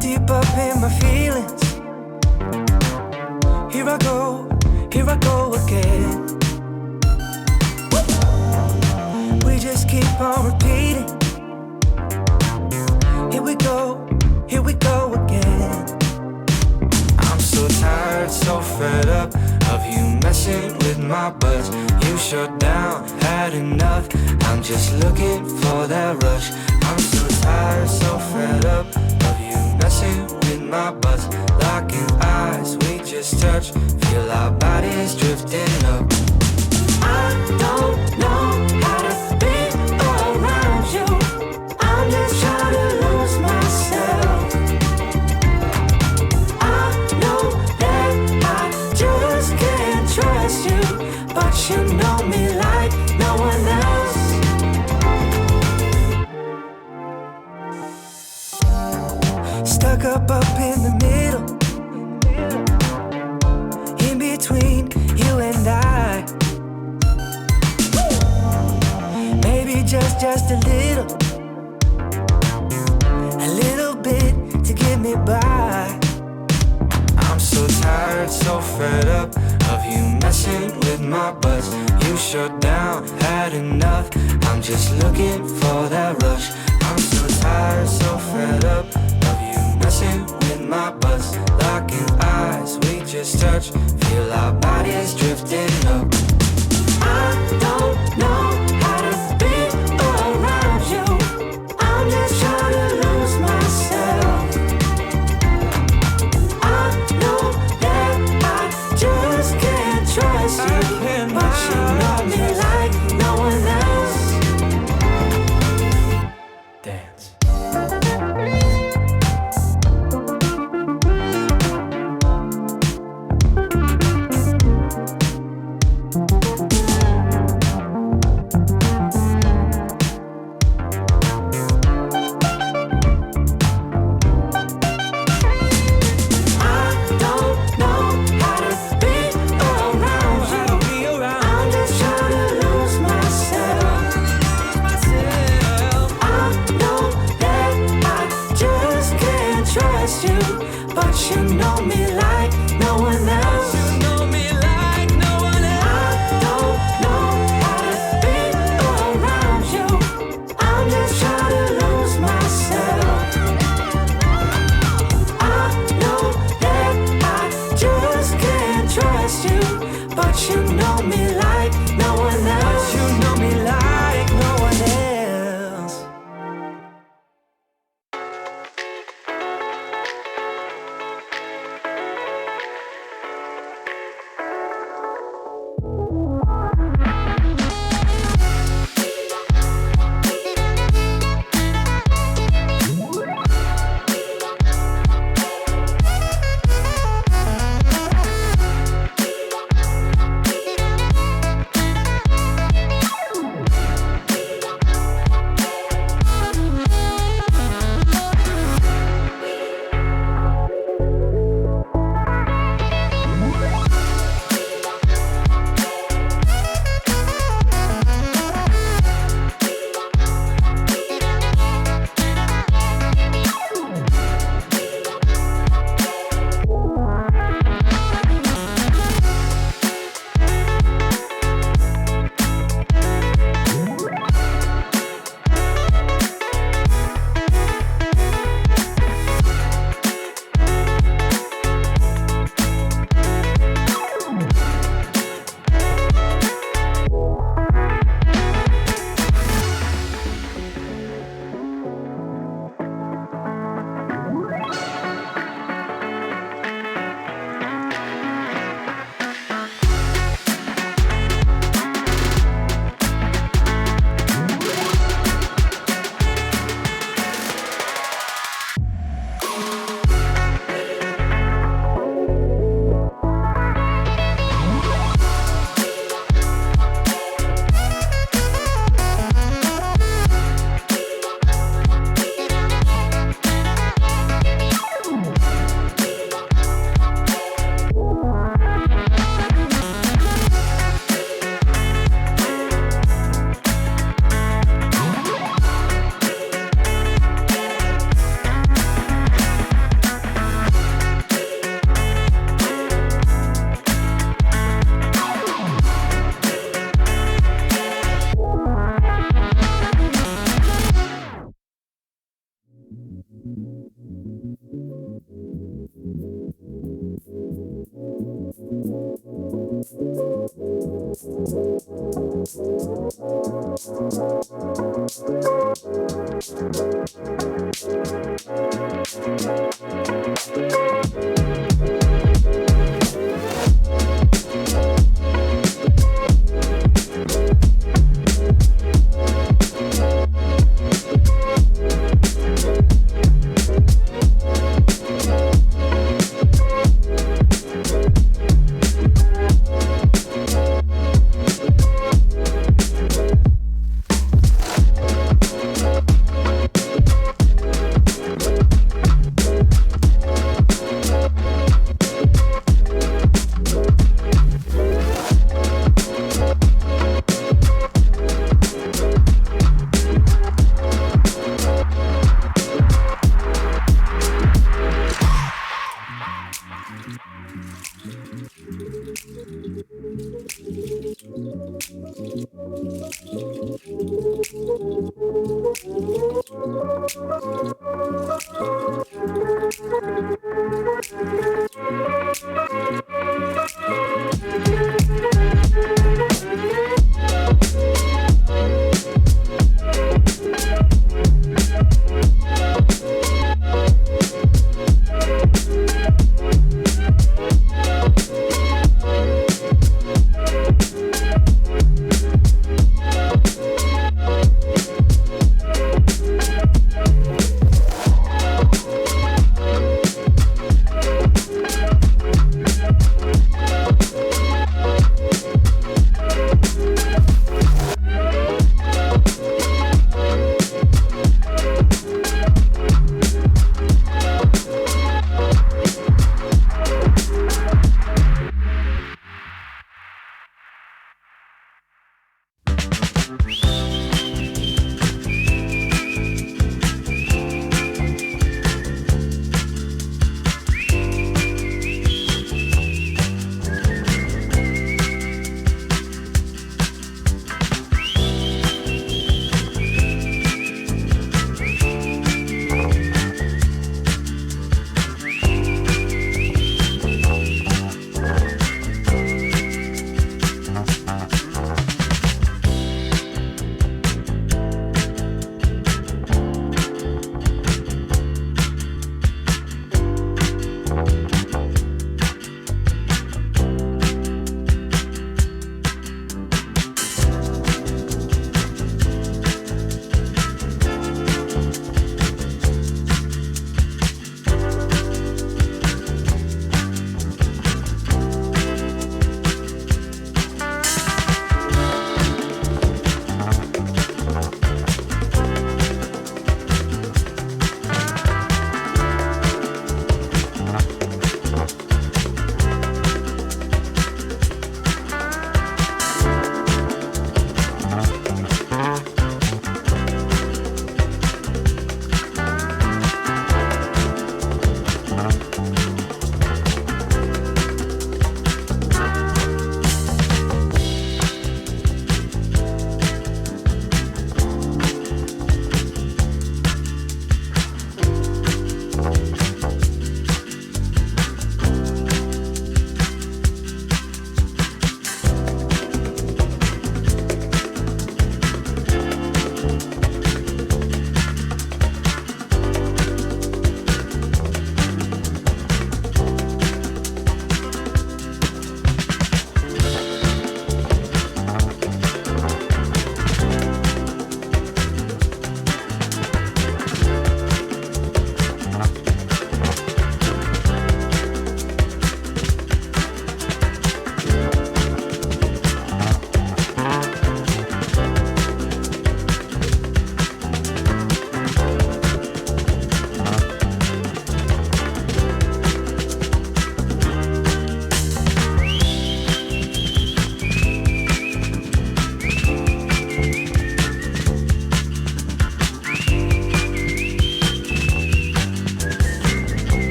Deep up in my feelings. Here I go again. We just keep on repeating. Here we go again. I'm so tired, so fed up of you messing with my buzz. You shut down, had enough. I'm just looking for that rush. I'm so tired, so fed up of you messing with my buzz. Locking eyes, we just touch. Feel our bodies drifting up. I don't know how to be around you. I'm just trying to lose myself. I know that I just can't trust you, but you know me like no one else. Stuck up in the middle, in between you and I. Maybe just a little bit to get me by. I'm so tired, so fed up of you messing with my buzz. You shut down, had enough. I'm just looking for that rush. I'm so tired, so fed up of you messing with my buzz. Locking eyes, we just touch. Feel our bodies drifting up. I don't know how to be around you. I'm just trying to lose myself. I know that I just can't trust you, but you know me like no one else. Dance.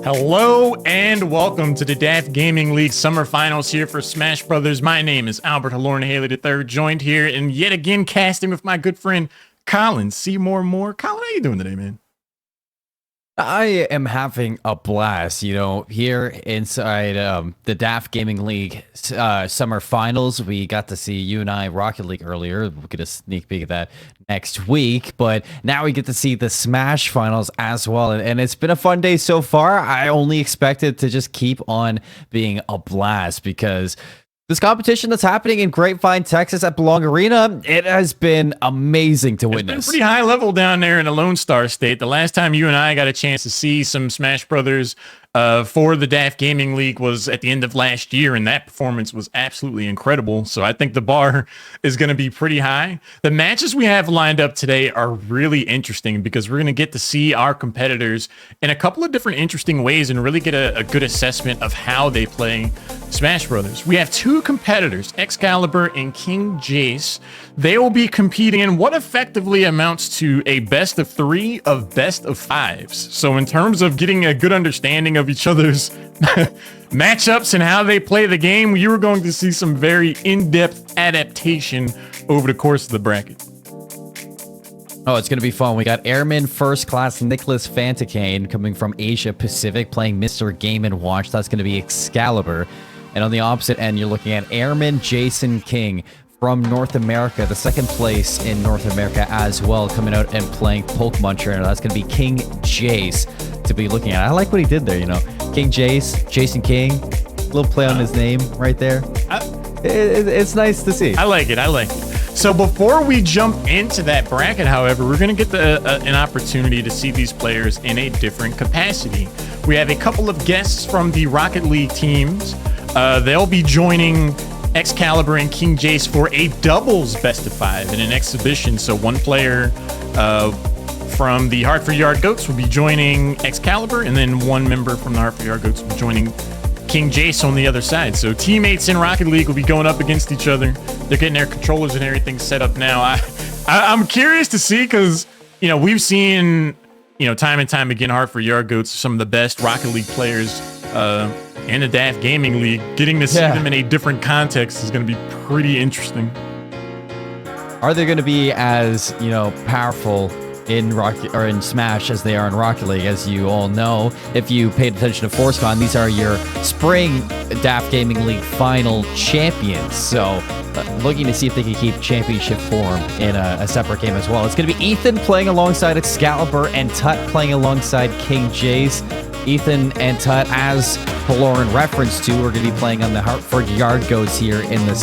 Hello and welcome to the DAF Gaming League Summer Finals here for Smash Brothers. My name is Albert Halorn Haley III, joined here and yet again casting with my good friend Colin Seymour Moore. Colin, how you doing today, man? I am having a blast, here inside the DAF Gaming League Summer Finals. We got to see you and I Rocket League earlier. We'll get a sneak peek of that next week, but now we get to see the Smash Finals as well, and it's been a fun day so far. I only expect it to just keep on being a blast because this competition that's happening in Grapevine, Texas at Belong Arena, it has been amazing to witness. It's been pretty high level down there in the Lone Star State. The last time you and I got a chance to see some Smash Brothers for the DAF Gaming League was at the end of last year, and that performance was absolutely incredible. So I think the bar is going to be pretty high. The matches we have lined up today are really interesting because we're going to get to see our competitors in a couple of different interesting ways and really get a good assessment of how they play Smash Brothers. We have two competitors, Excalibur and King Jace. They will be competing in what effectively amounts to a best of 3 of best of 5s. So in terms of getting a good understanding of each other's matchups and how they play the game, you are going to see some very in-depth adaptation over the course of the bracket. Oh, it's going to be fun. We got Airman First Class Nicholas Fanticane coming from Asia Pacific playing Mr. Game & Watch. That's going to be Excalibur. And on the opposite end, you're looking at Airman Jason King from North America, the second place in North America as well, coming out and playing Pokemon Trainer. That's going to be King Jace to be looking at. I like what he did there, King Jace, Jason King, little play on his name right there. It's nice to see. I like it. So before we jump into that bracket, however, we're going to get an opportunity to see these players in a different capacity. We have a couple of guests from the Rocket League teams. They'll be joining Excalibur and King Jace for a doubles best of 5 in an exhibition. So one player from the Hartford Yard Goats will be joining Excalibur, and then one member from the Hartford Yard Goats will be joining King Jace on the other side. So teammates in Rocket League will be going up against each other. They're getting their controllers and everything set up now. I'm curious to see because, we've seen, time and time again, Hartford Yard Goats are some of the best Rocket League players in the DAF Gaming League. Getting to see them in a different context is going to be pretty interesting. Are they going to be as, powerful in Rocket or in Smash as they are in Rocket League? As you all know, if you paid attention to ForceCon, these are your spring DAF Gaming League final champions. So looking to see if they can keep championship form in a separate game as well. It's going to be Ethan playing alongside Excalibur and Tut playing alongside King Jace. Ethan and Tut, as Lauren referenced to, are going to be playing on the Hartford Yard Goats here in the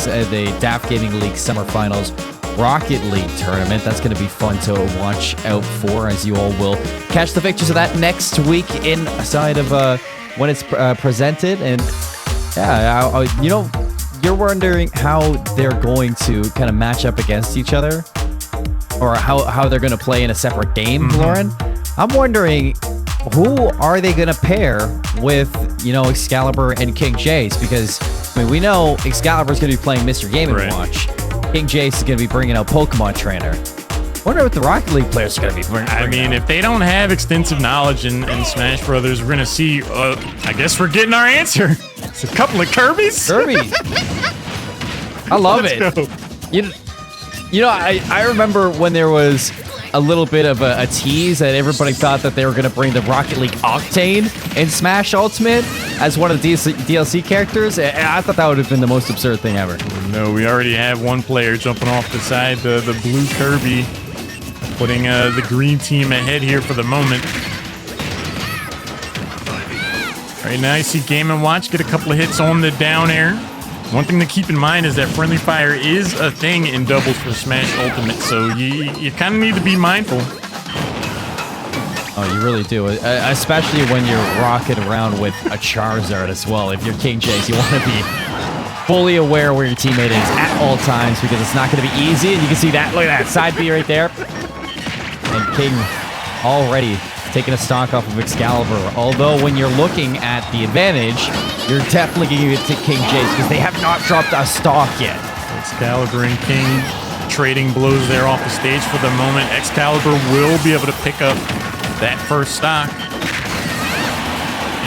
DAF Gaming League Summer Finals Rocket League tournament. That's going to be fun to watch out for, as you all will catch the pictures of that next week inside of when it's presented. And you're wondering how they're going to kind of match up against each other, or how they're going to play in a separate game, Lauren. I'm wondering, who are they going to pair with, Excalibur and King Jace? Because, we know Excalibur is going to be playing Mr. Game & Watch. King Jace is going to be bringing out Pokemon Trainer. I wonder what the Rocket League players are going to be bringing out. If they don't have extensive knowledge in Smash Brothers, we're going to see, I guess we're getting our answer. It's a couple of Kirby's. I love it. I remember when there was a little bit of a tease that everybody thought that they were going to bring the Rocket League Octane in Smash Ultimate as one of the DLC characters. I thought that would have been the most absurd thing ever. No, we already have one player jumping off the side, the blue Kirby, putting the green team ahead here for the moment. Right now you see Game & Watch get a couple of hits on the down air. One thing to keep in mind is that friendly fire is a thing in doubles for Smash Ultimate, so you kind of need to be mindful. Oh, you really do, especially when you're rocking around with a Charizard as well. If you're King Jace, you want to be fully aware where your teammate is at all times, because it's not going to be easy. And you can see that. Look at that side B right there. And King already taking a stock off of Excalibur. Although when you're looking at the advantage, you're definitely giving it to King Jace because they have not dropped a stock yet. Excalibur and King trading blows there off the stage for the moment. Excalibur will be able to pick up that first stock.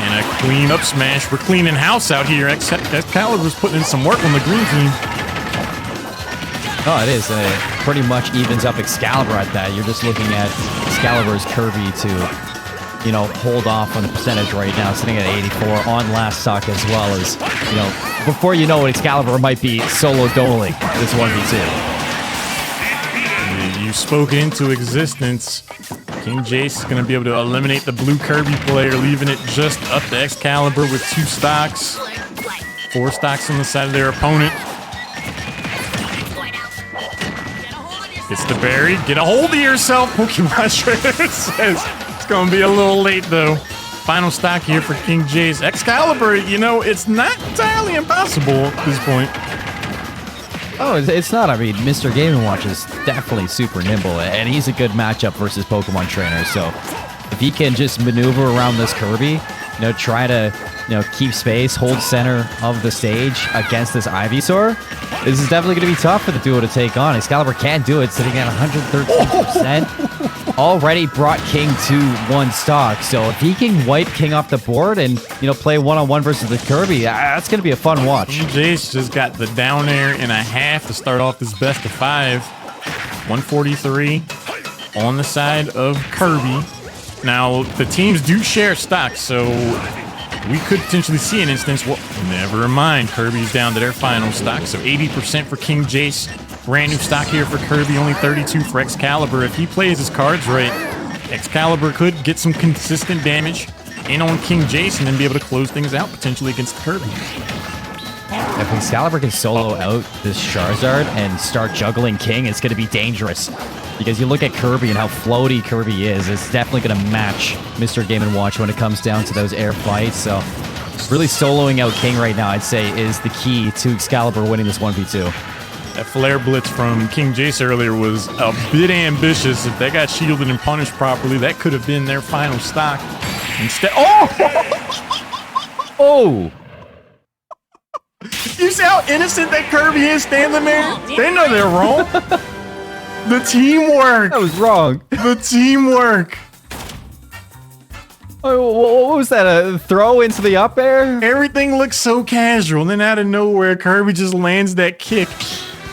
And And a clean up smash. We're cleaning house out here. Excalibur's putting in some work on the green team. Oh, it is. And it pretty much evens up Excalibur at that. You're just looking at Excalibur's Kirby to, you know, hold off on the percentage right now, sitting at 84 on last stock as well as, you know, before you know it, Excalibur might be solo doling this 1v2. You spoke into existence. King Jace is going to be able to eliminate the blue Kirby player, leaving it just up to Excalibur with 2 stocks. 4 stocks on the side of their opponent. Gets the berry. Get a hold of yourself, Pokemon Trainer says. It's going to be a little late, though. Final stock here for King Jace. Excalibur, you know, it's not entirely impossible at this point. Oh, it's not. I mean, Mr. Game & Watch is definitely super nimble, and he's a good matchup versus Pokemon Trainer. So if he can just maneuver around this Kirby, you know, try to, you know, keep space, hold center of the stage against this Ivysaur, this is definitely going to be tough for the duo to take on. Excalibur can't do it, sitting at 113%. Already brought King to 1 stock. So if he can wipe King off the board and, you know, play one-on-one versus the Kirby, that's going to be a fun watch. Jace just got the down air and a half to start off this best of 5. 143 on the side of Kirby. Now, the teams do share stocks, so we could potentially see an instance. Well, never mind. Kirby's down to their final stock, so 80% for King Jace. Brand new stock here for Kirby, only 32 for Excalibur. If he plays his cards right, Excalibur could get some consistent damage in on King Jace and then be able to close things out potentially against Kirby. If Excalibur can solo out this Charizard and start juggling King, it's going to be dangerous. Because you look at Kirby and how floaty Kirby is, it's definitely going to match Mr. Game & Watch when it comes down to those air fights. So really soloing out King right now, I'd say, is the key to Excalibur winning this 1v2. That flare blitz from King Jace earlier was a bit ambitious. If that got shielded and punished properly, that could have been their final stock. Instead, oh! You see how innocent that Kirby is standing there? They know they're wrong. The teamwork. That was wrong. The teamwork. Oh, what was that? A throw into the up air? Everything looks so casual, and then out of nowhere, Kirby just lands that kick,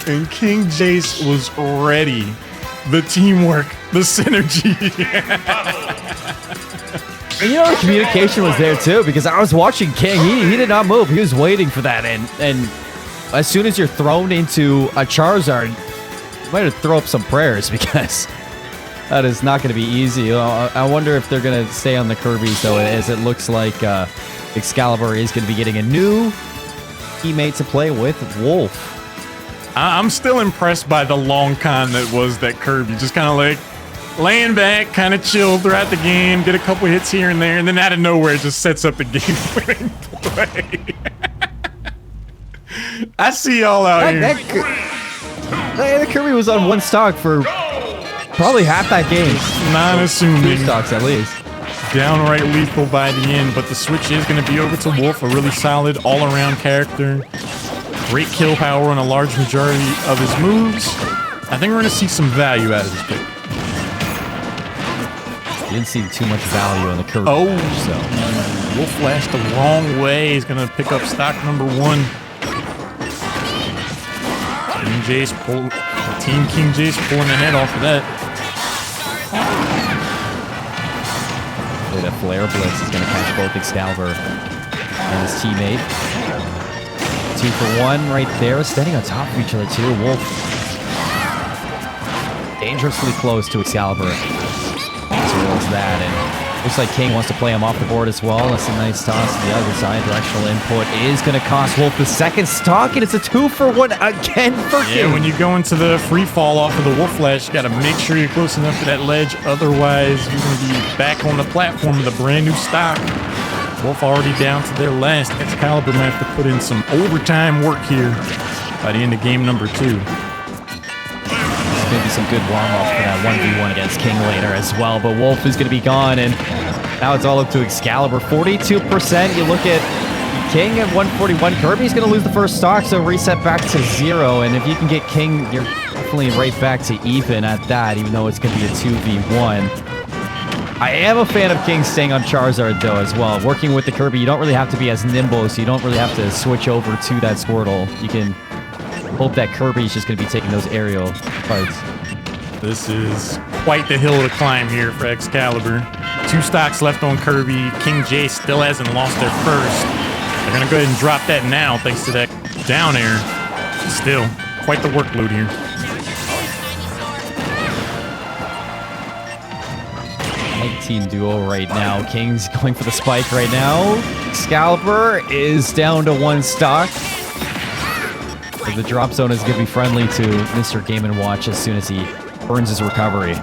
and King Jace was ready. The teamwork, the synergy. And you know, the communication was there too, because I was watching King. He did not move. He was waiting for that, and as soon as you're thrown into a Charizard, you might have to throw up some prayers, because that is not going to be easy. I wonder if they're going to stay on the Kirby's, though, as it looks like Excalibur is going to be getting a new teammate to play with, Wolf. I'm still impressed by the long con that was that Kirby. Just kind of like laying back, kind of chill throughout the game, get a couple hits here and there, and then out of nowhere just sets up the game-winning play. I see y'all out here. That Kirby was on 1 stock for probably half that game. Non-assuming. 2 stocks at least. Downright lethal by the end, but the switch is going to be over to Wolf, a really solid all-around character. Great kill power on a large majority of his moves. I think we're going to see some value out of this pick. Didn't see too much value on the Kirby. Oh, so Wolf flashed the wrong way. He's going to pick up stock number 1. King Jace Team King Jace pulling the head off of that. The flare blitz is going to catch both Excalibur and his teammate. 2 for 1 right there, standing on top of each other too. Wolf dangerously close to Excalibur as well as that, and looks like King wants to play him off the board as well. That's a nice toss to the other side. Directional input is going to cost Wolf the 2nd stock, and it's a 2 for 1 again for King. Yeah, when you go into the free fall off of the Wolf Flash, you got to make sure you're close enough to that ledge. Otherwise, you're going to be back on the platform with a brand new stock. Wolf already down to their last. Excalibur might have to put in some overtime work here by the end of game number 2. Maybe some good warm-up for that 1v1 against King later as well, but Wolf is going to be gone, and now it's all up to Excalibur. 42%. You look at King at 141. Kirby's going to lose the first stock, so reset back to 0, and if you can get King, you're definitely right back to even at that, even though it's going to be a 2v1. I am a fan of King staying on Charizard, though, as well. Working with the Kirby, you don't really have to be as nimble, so you don't really have to switch over to that Squirtle. You can hope that Kirby is just going to be taking those aerial fights. This is quite the hill to climb here for Excalibur. 2 stocks left on Kirby. King Jace still hasn't lost their first. They're going to go ahead and drop that now thanks to that down air. Still, quite the workload here. Tag team duo right now. King's going for the spike right now. Excalibur is down to 1 stock. So the drop zone is going to be friendly to Mr. Game & Watch as soon as he burns his recovery.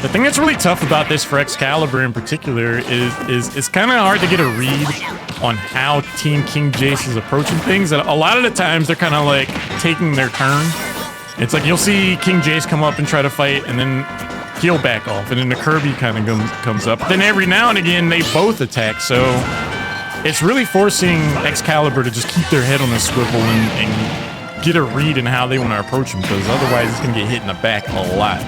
The thing that's really tough about this for Excalibur in particular is it's kind of hard to get a read on how Team King Jace is approaching things. And a lot of the times they're kind of like taking their turn. It's like you'll see King Jace come up and try to fight, and then he'll back off, and then the Kirby kind of comes up. Then every now and again they both attack, so it's really forcing Excalibur to just keep their head on a swivel and get a read in how they want to approach him, because otherwise it's going to get hit in the back a lot.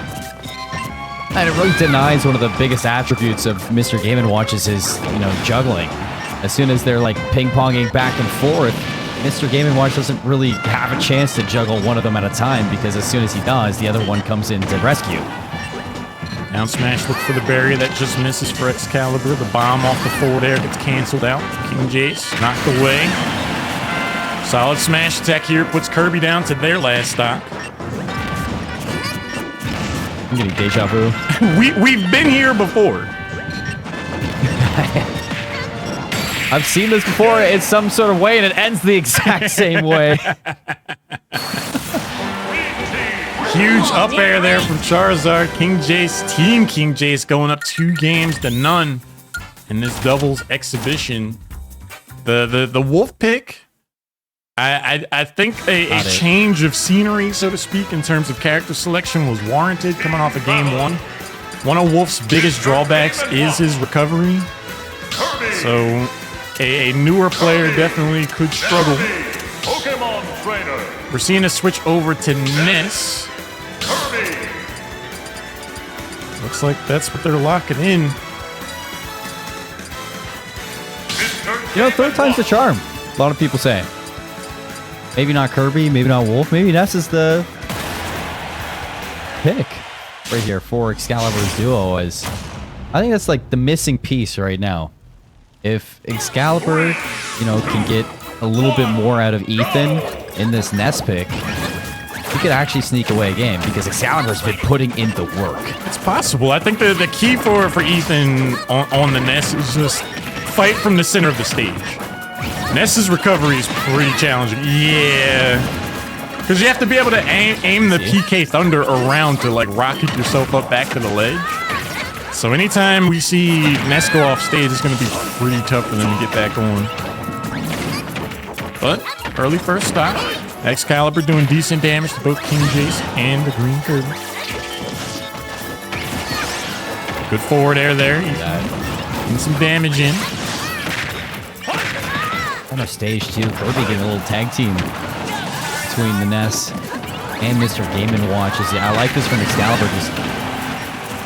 And it really denies one of the biggest attributes of Mr. Game & Watch's is, juggling. As soon as they're like ping-ponging back and forth, Mr. Game & Watch doesn't really have a chance to juggle one of them at a time, because as soon as he does, the other one comes in to rescue. Down smash, look for the barrier that just misses for Excalibur. The bomb off the forward air gets canceled out. King Jace knocked away. Solid smash attack here puts Kirby down to their last stock. I'm getting deja vu. We've been here before. I've seen this before in some sort of way, and it ends the exact same way. Huge up air there from Charizard. King Jace, Team King Jace going up 2 games to none in this doubles exhibition. The Wolf pick, I think a change of scenery, so to speak, in terms of character selection was warranted coming off of game 1. One of Wolf's biggest drawbacks is his recovery. So a newer player definitely could struggle. We're seeing a switch over to Ness. Looks like that's what they're locking in. Third time's the charm. A lot of people say. Maybe not Kirby, maybe not Wolf, maybe Ness is the pick right here for Excalibur's duo. I think that's like the missing piece right now. If Excalibur, can get a little bit more out of Ethan in this Ness pick, he could actually sneak away a game, because Excalibur's been putting in the work. It's possible. I think the key for Ethan on the Ness is just fight from the center of the stage. Ness's recovery is pretty challenging. Yeah. Because you have to be able to aim the PK Thunder around to like rocket yourself up back to the ledge. So anytime we see Ness go off stage, it's going to be pretty tough for them to get back on. But early first stock. Excalibur doing decent damage to both King Jace and the Green Kirby. Good forward air there. Getting some damage in. On a stage too, Kirby getting a little tag team between the Ness and Mr. Game & Watch. I like this from Excalibur, just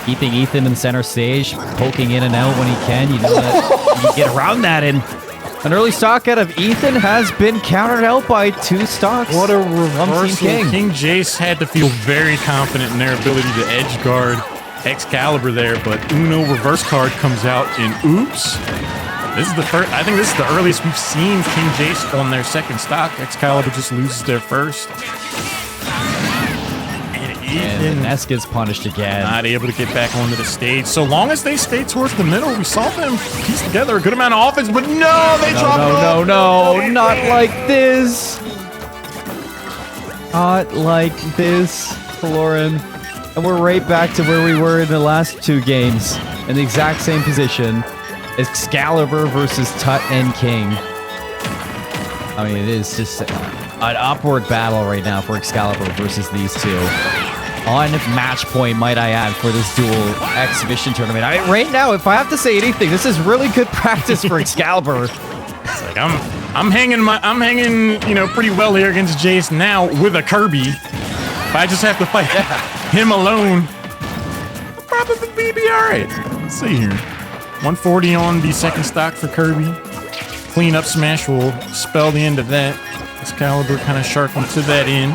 keeping Ethan in the center stage, poking in and out when he can. You know that you get around that, and an early stock out of Ethan has been countered out by 2 stocks. What a reversal. King Jace had to feel very confident in their ability to edge guard Excalibur there, but Uno reverse card comes out in oops. This is the first. I think this is the earliest we've seen King Jace on their second stock. Excalibur just loses their first. And Ness gets punished again. Not able to get back onto the stage. So long as they stay towards the middle, we saw them piece together a good amount of offense, but no, they dropped it off. No, not like this. Not like this, Lauren. And we're right back to where we were in the last 2 games, in the exact same position. Excalibur versus Tut and King. I mean, it is just an upward battle right now for Excalibur versus these 2. On match point, might I add, for this dual exhibition tournament. Right now, if I have to say anything, this is really good practice for Excalibur. It's like I'm hanging, pretty well here against Jace now with a Kirby. If I just have to fight him alone, probably be all right. Let's see here. 140 on the second stock for Kirby. Clean up smash will spell the end of that. Excalibur kind of sharking to that end.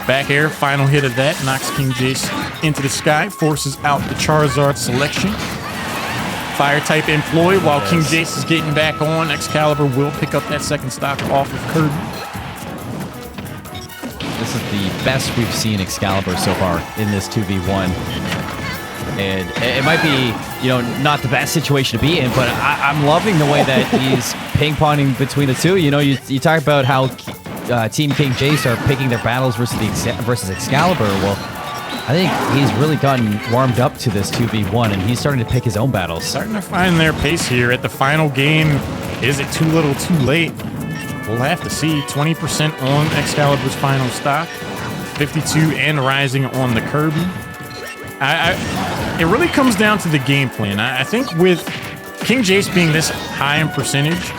Back air, final hit of that, knocks King Jace into the sky, forces out the Charizard selection. Fire type employed while King Jace is getting back on. Excalibur will pick up that second stock off of Kirby. This is the best we've seen Excalibur so far in this 2v1. And it might be, you know, not the best situation to be in, but I'm loving the way that he's ping-ponging between the two. You know, you talk about how Team King Jace are picking their battles versus Excalibur. Well, I think he's really gotten warmed up to this 2v1, and he's starting to pick his own battles. Starting to find their pace here at the final game. Is it too little, too late? We'll have to see. 20% on Excalibur's final stock, 52 and rising on the Kirby. It really comes down to the game plan. I think with King Jace being this high in percentage,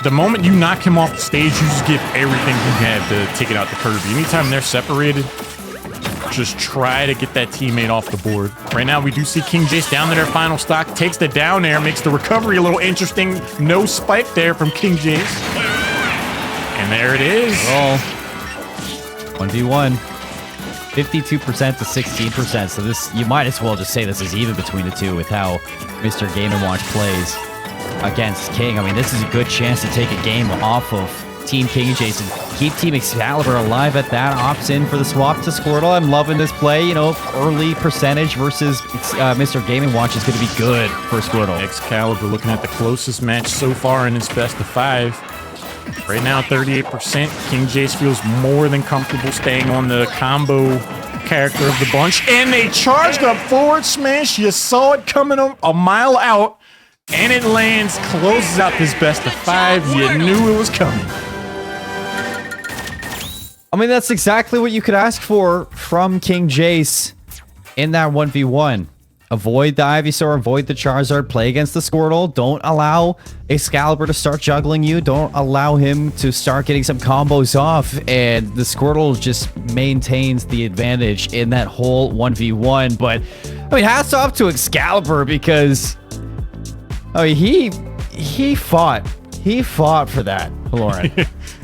the moment you knock him off the stage, you just give everything you have to take it out to Kirby. Anytime they're separated, just try to get that teammate off the board. Right now, we do see King Jace down to their final stock, takes the down air, makes the recovery a little interesting. No spike there from King Jace. And there it is. Well, 1v1. 52% to 16%. So this, you might as well just say this is even between the two with how Mr. Game & Watch plays against King. I mean, this is a good chance to take a game off of Team King Jace and keep Team Excalibur alive at that. Opts in for the swap to Squirtle. I'm loving this play. You know, early percentage versus Mr. Game & Watch is going to be good for Squirtle. Excalibur looking at the closest match so far in his best of 5. Right now, 38%. King Jace feels more than comfortable staying on the combo character of the bunch. And they charged up forward smash. You saw it coming a mile out. And it lands, closes out this best of 5. You knew it was coming. I mean, that's exactly what you could ask for from King Jace in that 1v1. Avoid the Ivysaur, avoid the Charizard, play against the Squirtle. Don't allow Excalibur to start juggling you. Don't allow him to start getting some combos off. And the Squirtle just maintains the advantage in that whole 1v1. But, I mean, hats off to Excalibur because, I mean, he fought. He fought for that, Lauren.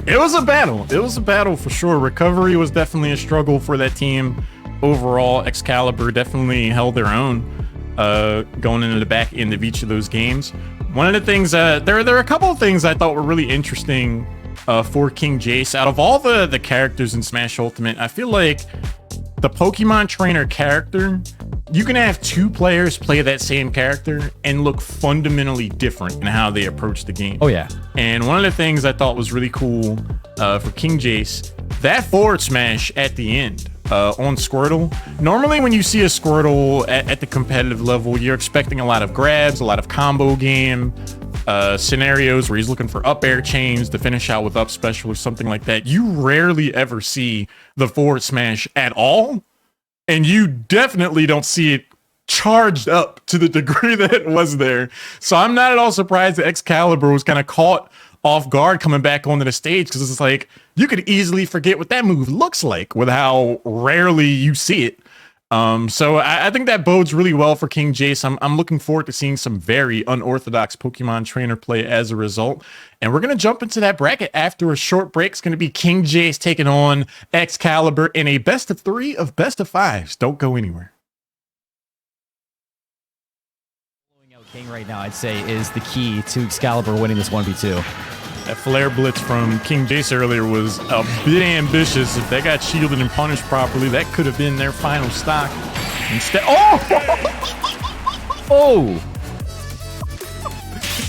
It was a battle. It was a battle for sure. Recovery was definitely a struggle for that team. Overall, Excalibur definitely held their own going into the back end of each of those games. One of the things, there are a couple of things I thought were really interesting for King Jace. Out of all the characters in Smash Ultimate, I feel like the Pokemon Trainer character, you can have 2 players play that same character and look fundamentally different in how they approach the game. Oh, yeah. And one of the things I thought was really cool for King Jace, that forward smash at the end on Squirtle. Normally when you see a Squirtle at the competitive level, you're expecting a lot of grabs, a lot of combo game scenarios where he's looking for up air chains to finish out with up special or something like that. You rarely ever see the forward smash at all. And you definitely don't see it charged up to the degree that it was there. So I'm not at all surprised that Excalibur was kind of caught off guard coming back onto the stage, because it's like you could easily forget what that move looks like with how rarely you see it. So I think that bodes really well for King Jace. I'm looking forward to seeing some very unorthodox Pokemon Trainer play as a result. And we're going to jump into that bracket after a short break. It's going to be King Jace taking on Excalibur in a best of 3 of best of 5s. Don't go anywhere. Blowing out King right now, I'd say, is the key to Excalibur winning this 1v2. That flare blitz from King Jace earlier was a bit ambitious. If that got shielded and punished properly, that could have been their final stock. Instead, Oh!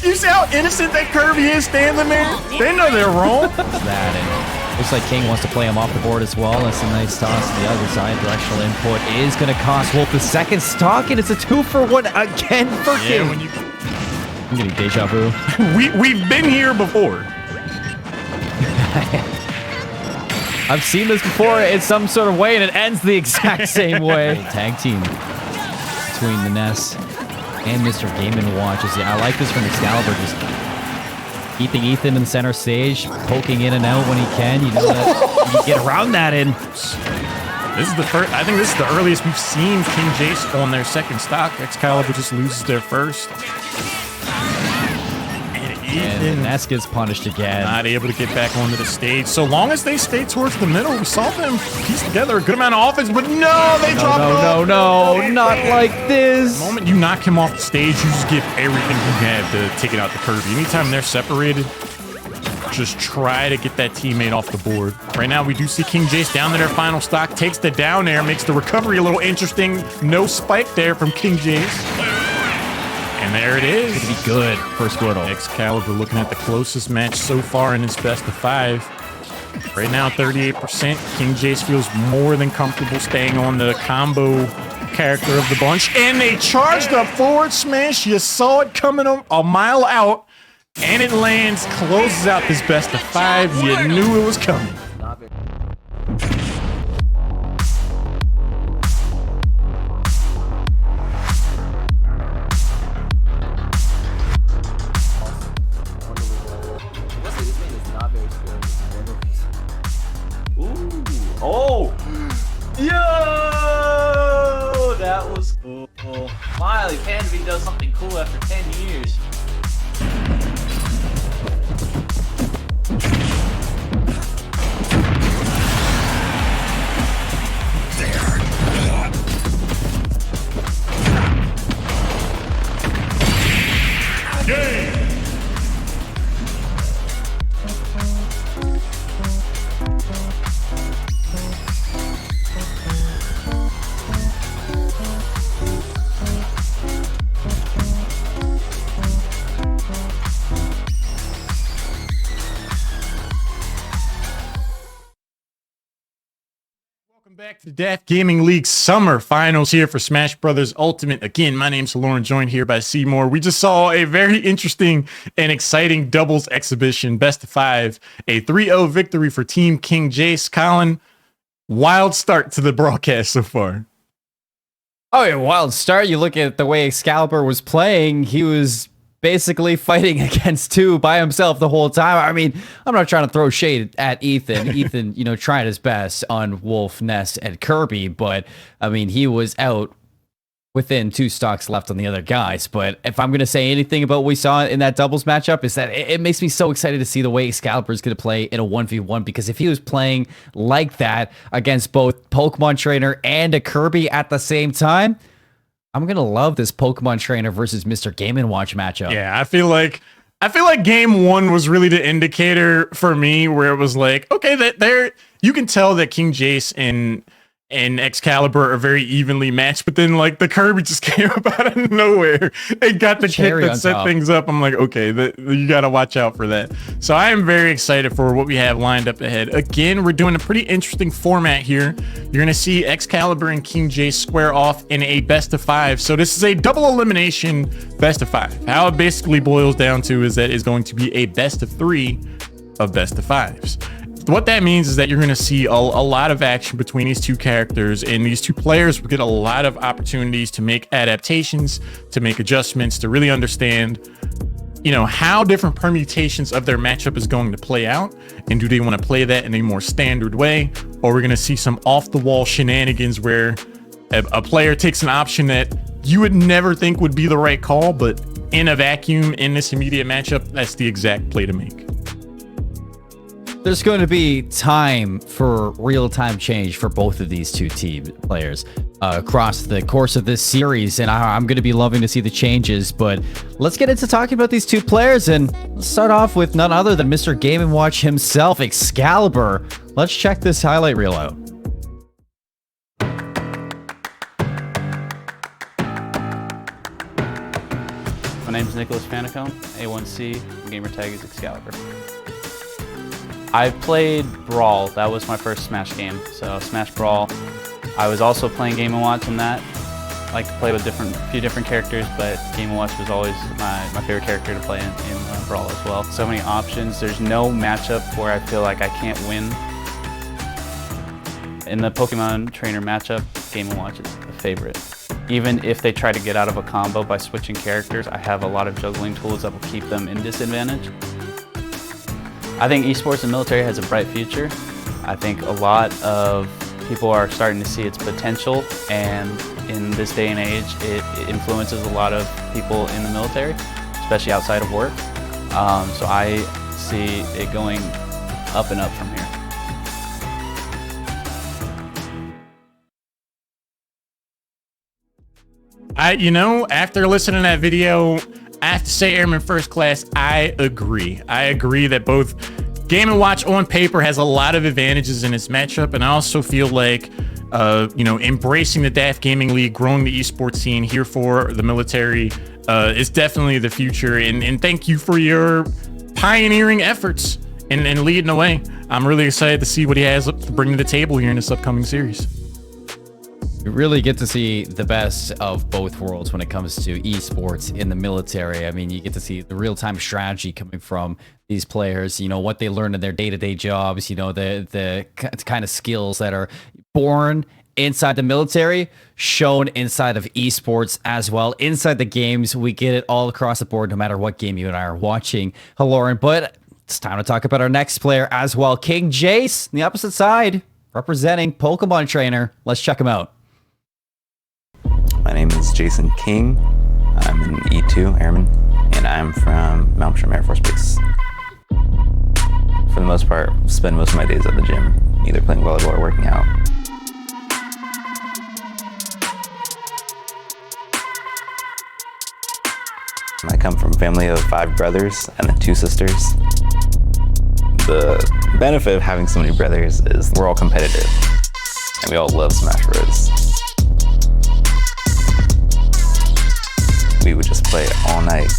You see how innocent that Kirby is standing there? They know they're wrong. That, and looks like King wants to play him off the board as well. That's a nice toss to the other side. Directional input is going to cost Wolf the second stock, and it's a 2-for-1 again for King. When you... I'm getting deja vu. We've been here before. I've seen this before in some sort of way, and it ends the exact same way. Tag team between the Ness and Mr. Game & Watch. I like this from Excalibur, just keeping Ethan in the center stage, poking in and out when he can. You know that you get around that, and This is the first. I think this is the earliest we've seen King Jace on their second stock. Excalibur just loses their first. And Ness gets punished again. Not able to get back onto the stage. So long as they stay towards the middle, we saw them piece together a good amount of offense, but no, they dropped off. No, not like this. The moment you knock him off the stage, you just give everything you have to take it out the Kirby. Anytime they're separated, just try to get that teammate off the board. Right now, we do see King Jace down to their final stock, takes the down air, makes the recovery a little interesting. No spike there from King Jace. And there it is. It's going to be good for Squirtle. Excalibur looking at the closest match so far in his best of 5. Right now, 38%. King Jace feels more than comfortable staying on the combo character of the bunch. And they charged up forward smash. You saw it coming a mile out. And it lands, closes out this best of 5. You knew it was coming. Oh! Yo! That was cool. Finally, Canopy does something cool after 10 years. Game! Welcome back to the DAF Gaming League Summer Finals here for Smash Brothers Ultimate. Again, my name's Lauren, joined here by Seymour. We just saw a very interesting and exciting doubles exhibition, best of 5, a 3-0 victory for Team King Jace. Colin, wild start to the broadcast so far. Oh, yeah, wild start. You look at the way Excalibur was playing, he was basically fighting against 2 by himself the whole time. I mean, I'm not trying to throw shade at Ethan. Ethan, you know, trying his best on Wolf, Ness, and Kirby, but I mean, he was out within 2 stocks left on the other guys. But if I'm going to say anything about what we saw in that doubles matchup, is that it makes me so excited to see the way Excalibur is going to play in a 1v1, because if he was playing like that against both Pokemon Trainer and a Kirby at the same time, I'm going to love this Pokemon Trainer versus Mr. Game & Watch matchup. Yeah, I feel like game 1 was really the indicator for me, where it was like, okay, that there you can tell that King Jace and Excalibur are very evenly matched, but then like the Kirby just came up out of nowhere and got the kick that set things up. I'm like, okay, you got to watch out for that. So I am very excited for what we have lined up ahead. Again, we're doing a pretty interesting format here. You're going to see Excalibur and King Jace square off in a best of 5. So this is a double elimination best of 5. How it basically boils down to is that it's going to be a best of 3 of best of 5s. What that means is that you're going to see a lot of action between these 2 characters, and these 2 players will get a lot of opportunities to make adaptations, to make adjustments, to really understand, you know, how different permutations of their matchup is going to play out, and do they want to play that in a more standard way, or we're going to see some off-the-wall shenanigans where a player takes an option that you would never think would be the right call, but in a vacuum, in this immediate matchup, that's the exact play to make. There's going to be time for real-time change for both of these 2 team players across the course of this series, and I'm going to be loving to see the changes. But let's get into talking about these 2 players, and let's start off with none other than Mr. Game & Watch himself, Excalibur. Let's check this highlight reel out. My name is Nicholas Panicone, A1C, gamer tag is Excalibur. I played Brawl, that was my first Smash game, so Smash Brawl. I was also playing Game & Watch in that. I like to play with a few different characters, but Game & Watch was always my favorite character to play in Brawl as well. So many options, there's no matchup where I feel like I can't win. In the Pokemon Trainer matchup, Game & Watch is the favorite. Even if they try to get out of a combo by switching characters, I have a lot of juggling tools that will keep them in disadvantage. I think esports and military has a bright future. I think a lot of people are starting to see its potential, and in this day and age, it influences a lot of people in the military, especially outside of work. So I see it going up and up from here. After listening to that video, I have to say, Airman First Class, I agree. I agree that both Game & Watch on paper has a lot of advantages in this matchup, and I also feel like, embracing the DAF Gaming League, growing the esports scene here for the military is definitely the future. And thank you for your pioneering efforts and leading the way. I'm really excited to see what he has to bring to the table here in this upcoming series. You really get to see the best of both worlds when it comes to esports in the military. I mean, you get to see the real-time strategy coming from these players, what they learn in their day-to-day jobs, the kind of skills that are born inside the military, shown inside of esports as well. Inside the games, we get it all across the board, no matter what game you and I are watching, Lauren. But it's time to talk about our next player as well. King Jace, on the opposite side, representing Pokemon Trainer. Let's check him out. My name is Jason King. I'm an E2 airman, and I'm from Malmstrom Air Force Base. For the most part, spend most of my days at the gym, either playing volleyball or working out. I come from a family of 5 brothers and then 2 sisters. The benefit of having so many brothers is we're all competitive, and we all love Smash Bros. We would just play all night,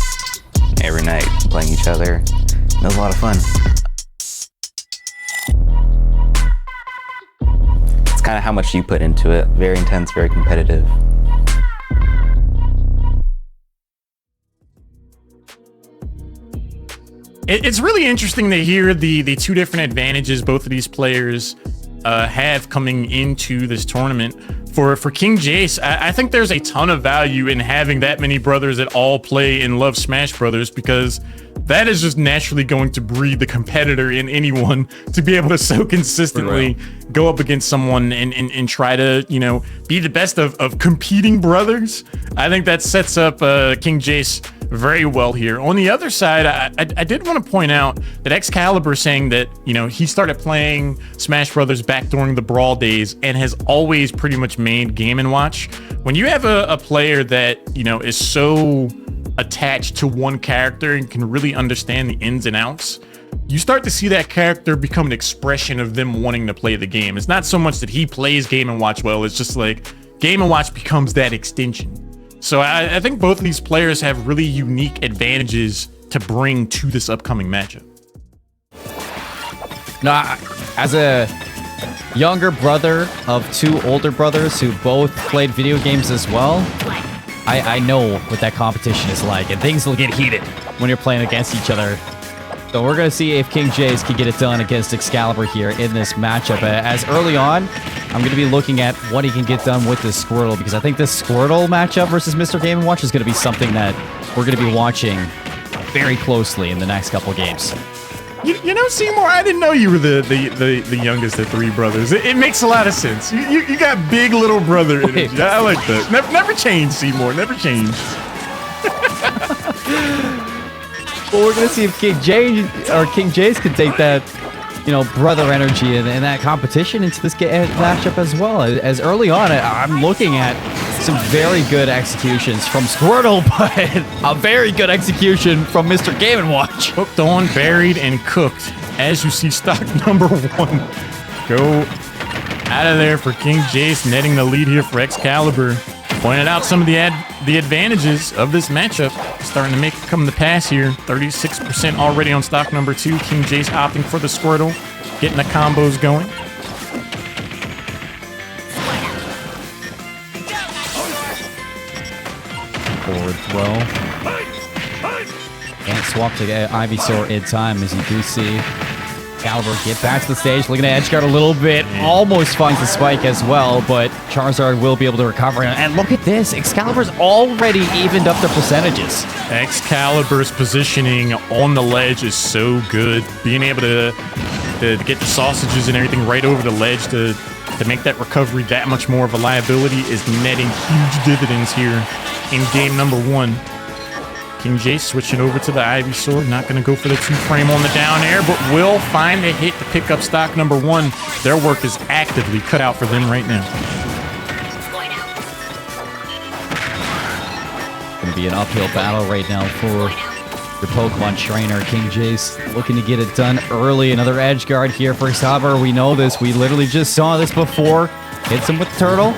every night, playing each other. It was a lot of fun. It's kind of how much you put into it. Very intense, very competitive. It's really interesting to hear the 2 different advantages both of these players have coming into this tournament. For King Jace, I think there's a ton of value in having that many brothers that all play and love Smash Brothers, because that is just naturally going to breed the competitor in anyone to be able to so consistently go up against someone and try to, be the best of competing brothers. I think that sets up King Jace very well here. On the other side, I did want to point out that Excalibur saying that, he started playing Smash Brothers back during the Brawl days and has always pretty much made Game & Watch. When you have a player that, is so attached to one character and can really understand the ins and outs, you start to see that character become an expression of them wanting to play the game. It's not so much that he plays Game & Watch well, it's just like Game & Watch becomes that extension. So I think both of these players have really unique advantages to bring to this upcoming matchup. Now, as a younger brother of 2 older brothers who both played video games as well, I know what that competition is like, and things will get heated when you're playing against each other. So we're going to see if King Jace can get it done against Excalibur here in this matchup. As early on, I'm going to be looking at what he can get done with this Squirtle, because I think this Squirtle matchup versus Mr. Game & Watch is going to be something that we're going to be watching very closely in the next couple games. Seymour, I didn't know you were the youngest of 3 brothers. It makes a lot of sense. You got big little brother energy. I like that. Never change, Seymour. Never change. Well, we're going to see if King Jace can take that, brother energy and that competition into this matchup as well. As early on, I'm looking at some very good executions from Squirtle, but a very good execution from Mr. Game & Watch. Hooked on, buried, and cooked. As you see, stock number 1 go out of there for King Jace, netting the lead here for Excalibur. Pointed out some of the advantages of this matchup. Starting to come to pass here. 36% already on stock number 2. King Jace opting for the Squirtle, getting the combos going. Forward throw. And swap to Ivysaur in time, as you do see. Excalibur get back to the stage, looking at edgeguard a little bit. Almost finds the spike as well, but Charizard will be able to recover. And look at this, Excalibur's already evened up the percentages. Excalibur's positioning on the ledge is so good. Being able to get the sausages and everything right over the ledge to to make that recovery that much more of a liability is netting huge dividends here in game number 1. King Jace switching over to the Ivy Sword. Not going to go for the 2-frame on the down air, but will find a hit to pick up stock number 1. Their work is actively cut out for them right now. Going to be an uphill battle right now for your Pokemon trainer, King Jace. Looking to get it done early. Another edge guard here for Excalibur. We know this. We literally just saw this before. Hits him with the turtle.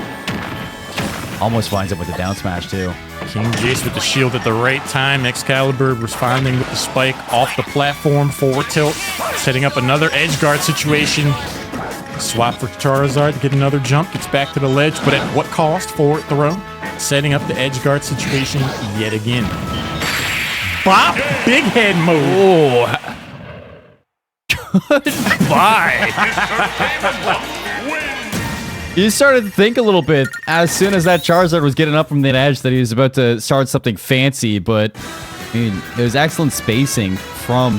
Almost finds him with the down smash, too. King Jace with the shield at the right time. Excalibur responding with the spike off the platform. Forward tilt. Setting up another edge guard situation. Swap for Charizard to get another jump. Gets back to the ledge, but at what cost? Forward throw. Setting up the edge guard situation yet again. Bop! Big head mode. Bye. You started to think a little bit as soon as that Charizard was getting up from that edge that he was about to start something fancy, but I mean, it was excellent spacing from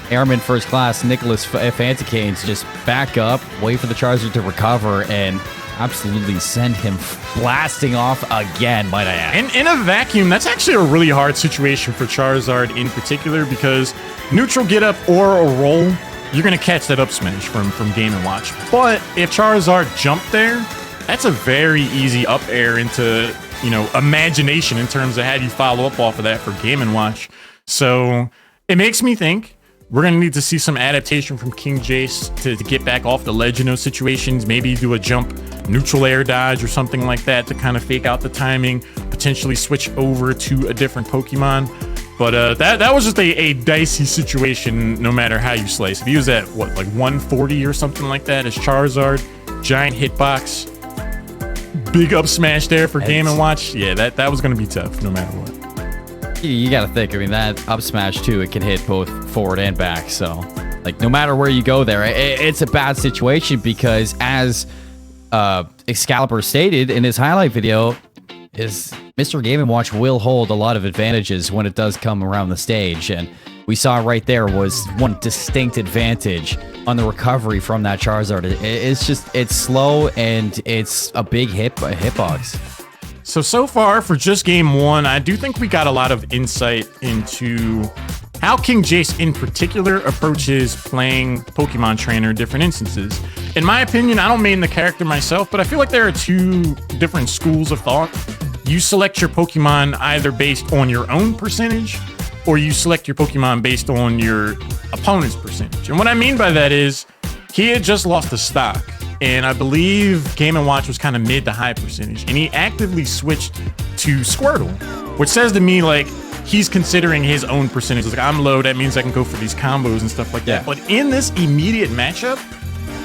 Airman First Class Nicholas Fanticane to just back up, wait for the Charizard to recover, and absolutely send him blasting off again, might I add. And in a vacuum, that's actually a really hard situation for Charizard in particular, because neutral get up or a roll, you're going to catch that up smash from Game & Watch. But if Charizard jumped there, that's a very easy up air into, you know, imagination in terms of how do you follow up off of that for Game & Watch. So it makes me think we're going to need to see some adaptation from King Jace to get back off the ledge in those situations. Maybe do a jump neutral air dodge or something like that to kind of fake out the timing, potentially switch over to a different Pokemon. But that was just a dicey situation no matter how you slice it. He was at, what, like 140 or something like that as Charizard. Giant hitbox. Big up smash there for Game & Watch. Yeah, that was going to be tough no matter what. You got to think, I mean, that up smash too, it can hit both forward and back. So, like, no matter where you go there, it's a bad situation because as Excalibur stated in his highlight video, is Mr. Game & Watch will hold a lot of advantages when it does come around the stage. And we saw right there was one distinct advantage on the recovery from that Charizard. It's just, it's slow and it's a big hitbox. So far for just game 1, I do think we got a lot of insight into how King Jace in particular approaches playing Pokemon Trainer in different instances. In my opinion, I don't main the character myself, but I feel like there are 2 different schools of thought. You select your Pokemon either based on your own percentage, or you select your Pokemon based on your opponent's percentage. And what I mean by that is, he had just lost the stock, and I believe Game & Watch was kind of mid to high percentage, and he actively switched to Squirtle, which says to me, like, he's considering his own percentage. Like, I'm low, that means I can go for these combos and stuff like that. But in this immediate matchup,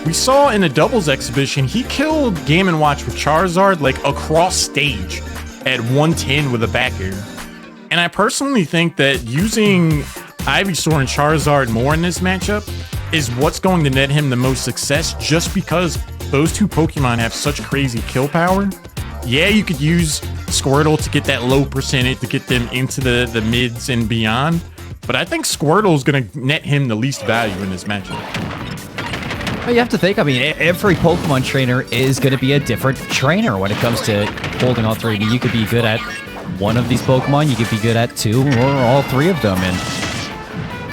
we saw in the doubles exhibition, he killed Game & Watch with Charizard, like, across stage at 110 with a back air. And I personally think that using Ivysaur and Charizard more in this matchup is what's going to net him the most success, just because those 2 Pokemon have such crazy kill power. Yeah, you could use Squirtle to get that low percentage to get them into the mids and beyond, but I think Squirtle is going to net him the least value in this matchup. Well, you have to think, I mean, every Pokemon trainer is going to be a different trainer when it comes to holding all 3. I mean, you could be good at one of these Pokemon, you could be good at 2 or all 3 of them, and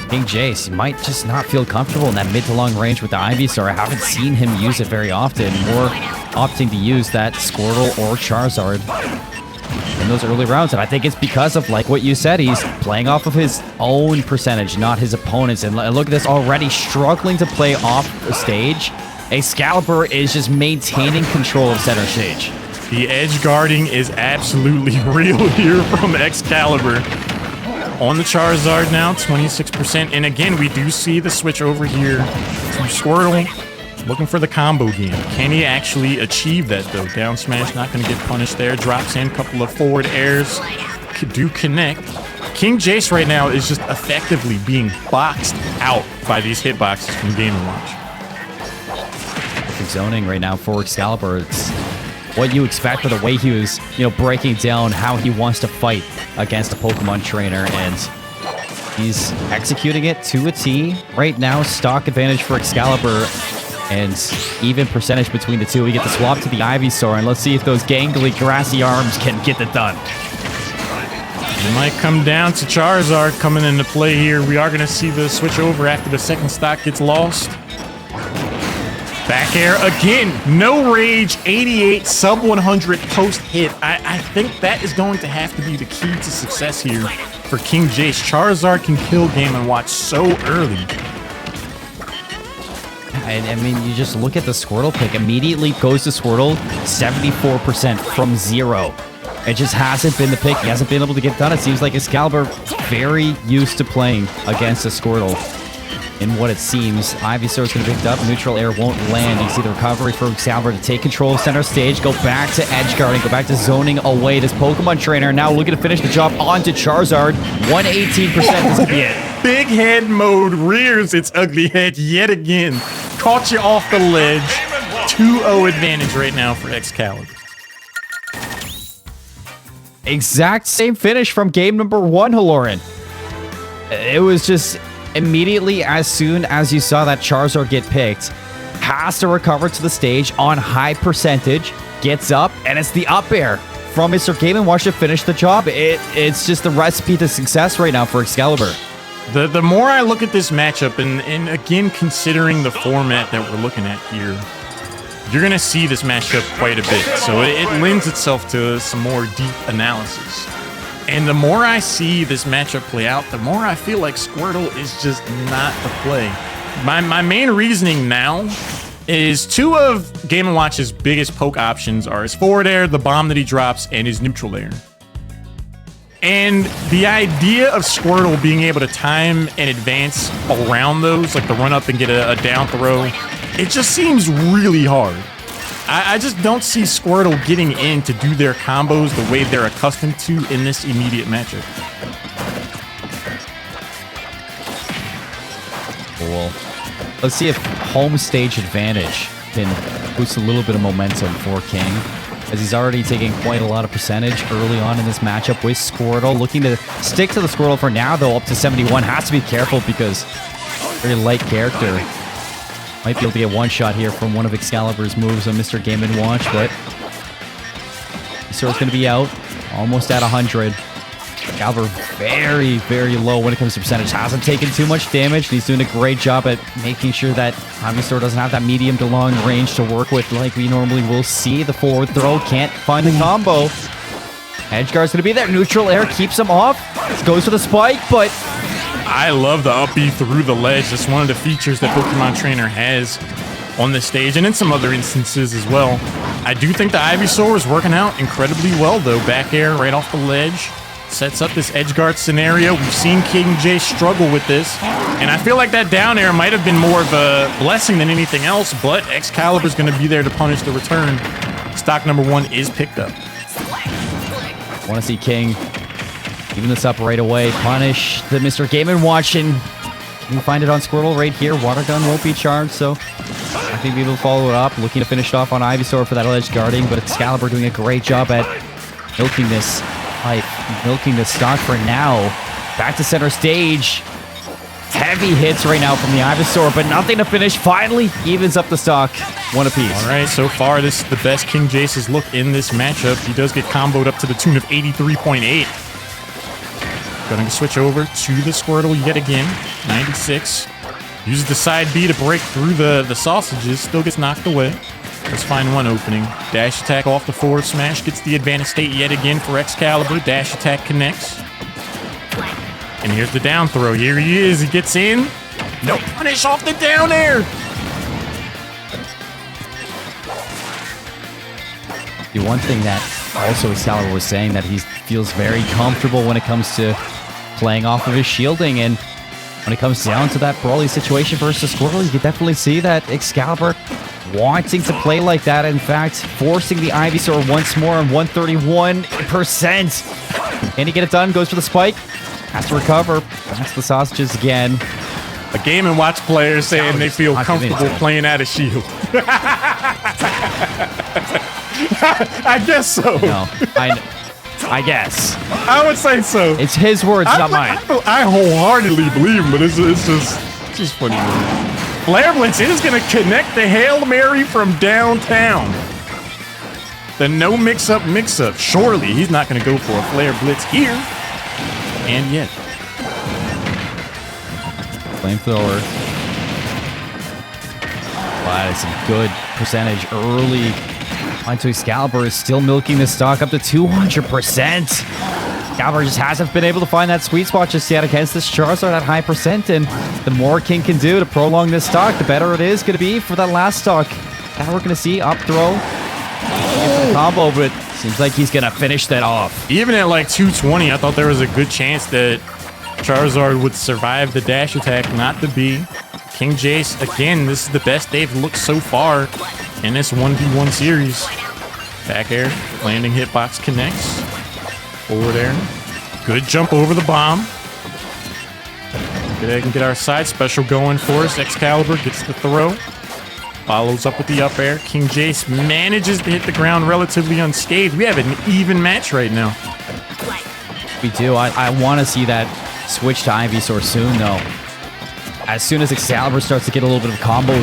King Jace, you might just not feel comfortable in that mid to long range with the Ivysaur. I haven't seen him use it very often, more opting to use that Squirtle or Charizard in those early rounds. And I think it's because of, like what you said, he's playing off of his own percentage, not his opponent's. And look at this, already struggling to play off the stage. Excalibur is just maintaining control of center stage. The edge guarding is absolutely real here from Excalibur. On the Charizard now, 26%. And again, we do see the switch over here to Squirtle. Looking for the combo game. Can he actually achieve that, though? Down smash, not going to get punished there. Drops in a couple of forward airs. Do connect. King Jace right now is just effectively being boxed out by these hitboxes from Game & Watch. Perfect zoning right now for Excalibur. It's what you expect for the way he was, breaking down how he wants to fight against a Pokemon trainer, and he's executing it to a T right now. Stock advantage for Excalibur. And even percentage between the two. We get the swap to the Ivysaur, and let's see if those gangly grassy arms can get it done. It might come down to Charizard coming into play here. We are going to see the switch over after the second stock gets lost. Back air again. No rage. 88 sub 100 post hit. I think that is going to have to be the key to success here for King Jace. Charizard can kill Game & Watch so early. And I mean, you just look at the Squirtle pick. Immediately goes to Squirtle, 74% from 0. It just hasn't been the pick. He hasn't been able to get done. It seems like Excalibur very used to playing against a Squirtle. In what it seems, Ivysaur's going to be picked up. Neutral air won't land. You see the recovery for Excalibur to take control of center stage, go back to edge guarding, go back to zoning away. This Pokemon trainer now looking to finish the job onto Charizard. 118% is going to be it. Big head mode rears its ugly head yet again. Caught you off the ledge. 2-0 advantage right now for Excalibur. Exact same finish from game number 1, Haloran. It was just immediately as soon as you saw that Charizard get picked, has to recover to the stage on high percentage, gets up, and it's the up air from Mr. Game & Watch to finish the job. It's just the recipe to success right now for Excalibur. The more I look at this matchup, and again, considering the format that we're looking at here, you're going to see this matchup quite a bit. So it lends itself to some more deep analysis. And the more I see this matchup play out, the more I feel like Squirtle is just not the play. My main reasoning now is 2 of Game & Watch's biggest poke options are his forward air, the bomb that he drops, and his neutral air. And the idea of Squirtle being able to time and advance around those, like the run up and get a down throw, it just seems really hard. I just don't see Squirtle getting in to do their combos the way they're accustomed to in this immediate matchup. Cool. Let's see if home stage advantage can boost a little bit of momentum for King, as he's already taking quite a lot of percentage early on in this matchup with Squirtle. Looking to stick to the Squirtle for now, though, up to 71. Has to be careful because very light character. Might be able to get one shot here from one of Excalibur's moves on Mr. Game & Watch, but Ivysaur's going to be out, almost at 100. Excalibur very, very low when it comes to percentage. Hasn't taken too much damage, and he's doing a great job at making sure that Ivysaur doesn't have that medium to long range to work with like we normally will see. The forward throw can't find the combo. Edgeguard's going to be there. Neutral air keeps him off. Goes for the spike, but I love the up B through the ledge. That's one of the features that Pokemon Trainer has on this stage, and in some other instances as well. I do think the Ivysaur is working out incredibly well, though. Back air right off the ledge. Sets up this edge guard scenario. We've seen King J struggle with this, and I feel like that down air might have been more of a blessing than anything else, but Excalibur's going to be there to punish the return. Stock number 1 is picked up. Want to see King even this up right away. Punish the Mr. Game & Watch, and can you find it on Squirtle right here? Water gun won't be charged, so I think people will follow it up. Looking to finish it off on Ivysaur for that edge guarding, but Excalibur doing a great job at milking this pipe, milking the stock for now. Back to center stage. Heavy hits right now from the Ivysaur, but nothing to finish. Finally evens up the stock. One apiece. All right, so far this is the best King Jace's look in this matchup. He does get comboed up to the tune of 83.8. Going to switch over to the Squirtle yet again. 96. Uses the side B to break through the sausages. Still gets knocked away. Let's find one opening. Dash attack off the forward smash. Gets the advantage state yet again for Excalibur. Dash attack connects. And here's the down throw. Here he is. He gets in. No punish off the down air. The one thing that also Excalibur was saying that he feels very comfortable when it comes to playing off of his shielding, and when it comes down to that brawly situation versus Squirtle, you can definitely see that Excalibur wanting to play like that. In fact, forcing the Ivysaur once more on 131%. Can he get it done? Goes for the spike. Has to recover. That's the sausages again. A Game & Watch player saying they feel comfortable playing out of shield. I guess so. No, I guess. I would say so. It's his words, not mine. I wholeheartedly believe him, but it's just funny. Flare Blitz is going to connect the Hail Mary from downtown. The no mix-up. Surely he's not going to go for a Flare Blitz here. And yet. Flamethrower. Wow, that is some good percentage early. Onto Excalibur is still milking the stock up to 200%. Excalibur just hasn't been able to find that sweet spot just yet against this Charizard at high percent. And the more King can do to prolong this stock, the better it is going to be for that last stock. Now we're going to see up throw. The combo, but seems like he's going to finish that off. Even at like 220, I thought there was a good chance that Charizard would survive the dash attack, not to be. King Jace, again, this is the best they've looked so far in this 1v1 series. Back air, landing hitbox connects. Forward air. Good jump over the bomb. Good, I can get our side special going for us. Excalibur gets the throw. Follows up with the up air. King Jace manages to hit the ground relatively unscathed. We have an even match right now. We do. I want to see that switch to Ivysaur soon, though. As soon as Excalibur starts to get a little bit of combo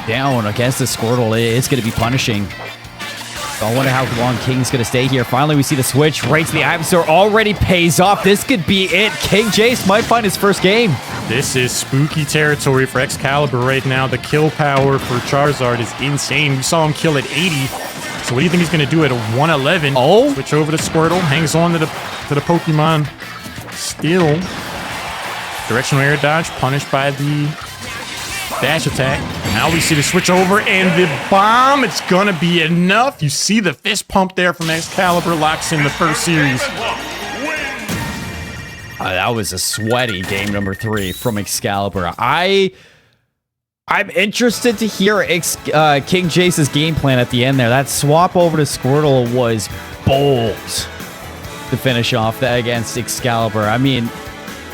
down against the Squirtle, it's going to be punishing. So I wonder how long King's going to stay here. Finally, we see the switch right to the Ivysaur. Already pays off. This could be it. King Jace might find his first game. This is spooky territory for Excalibur right now. The kill power for Charizard is insane. We saw him kill at 80. So what do you think he's going to do at 111? Oh. Switch over to Squirtle. Hangs on to the Pokemon. Still. Directional air dodge. Punished by the dash attack. Now we see the switch over and the bomb. It's going to be enough. You see the fist pump there from Excalibur. Locks in the first series. That was a sweaty game number 3 from Excalibur. I'm interested to hear King Jace's game plan at the end there. That swap over to Squirtle was bold to finish off that against Excalibur. I mean,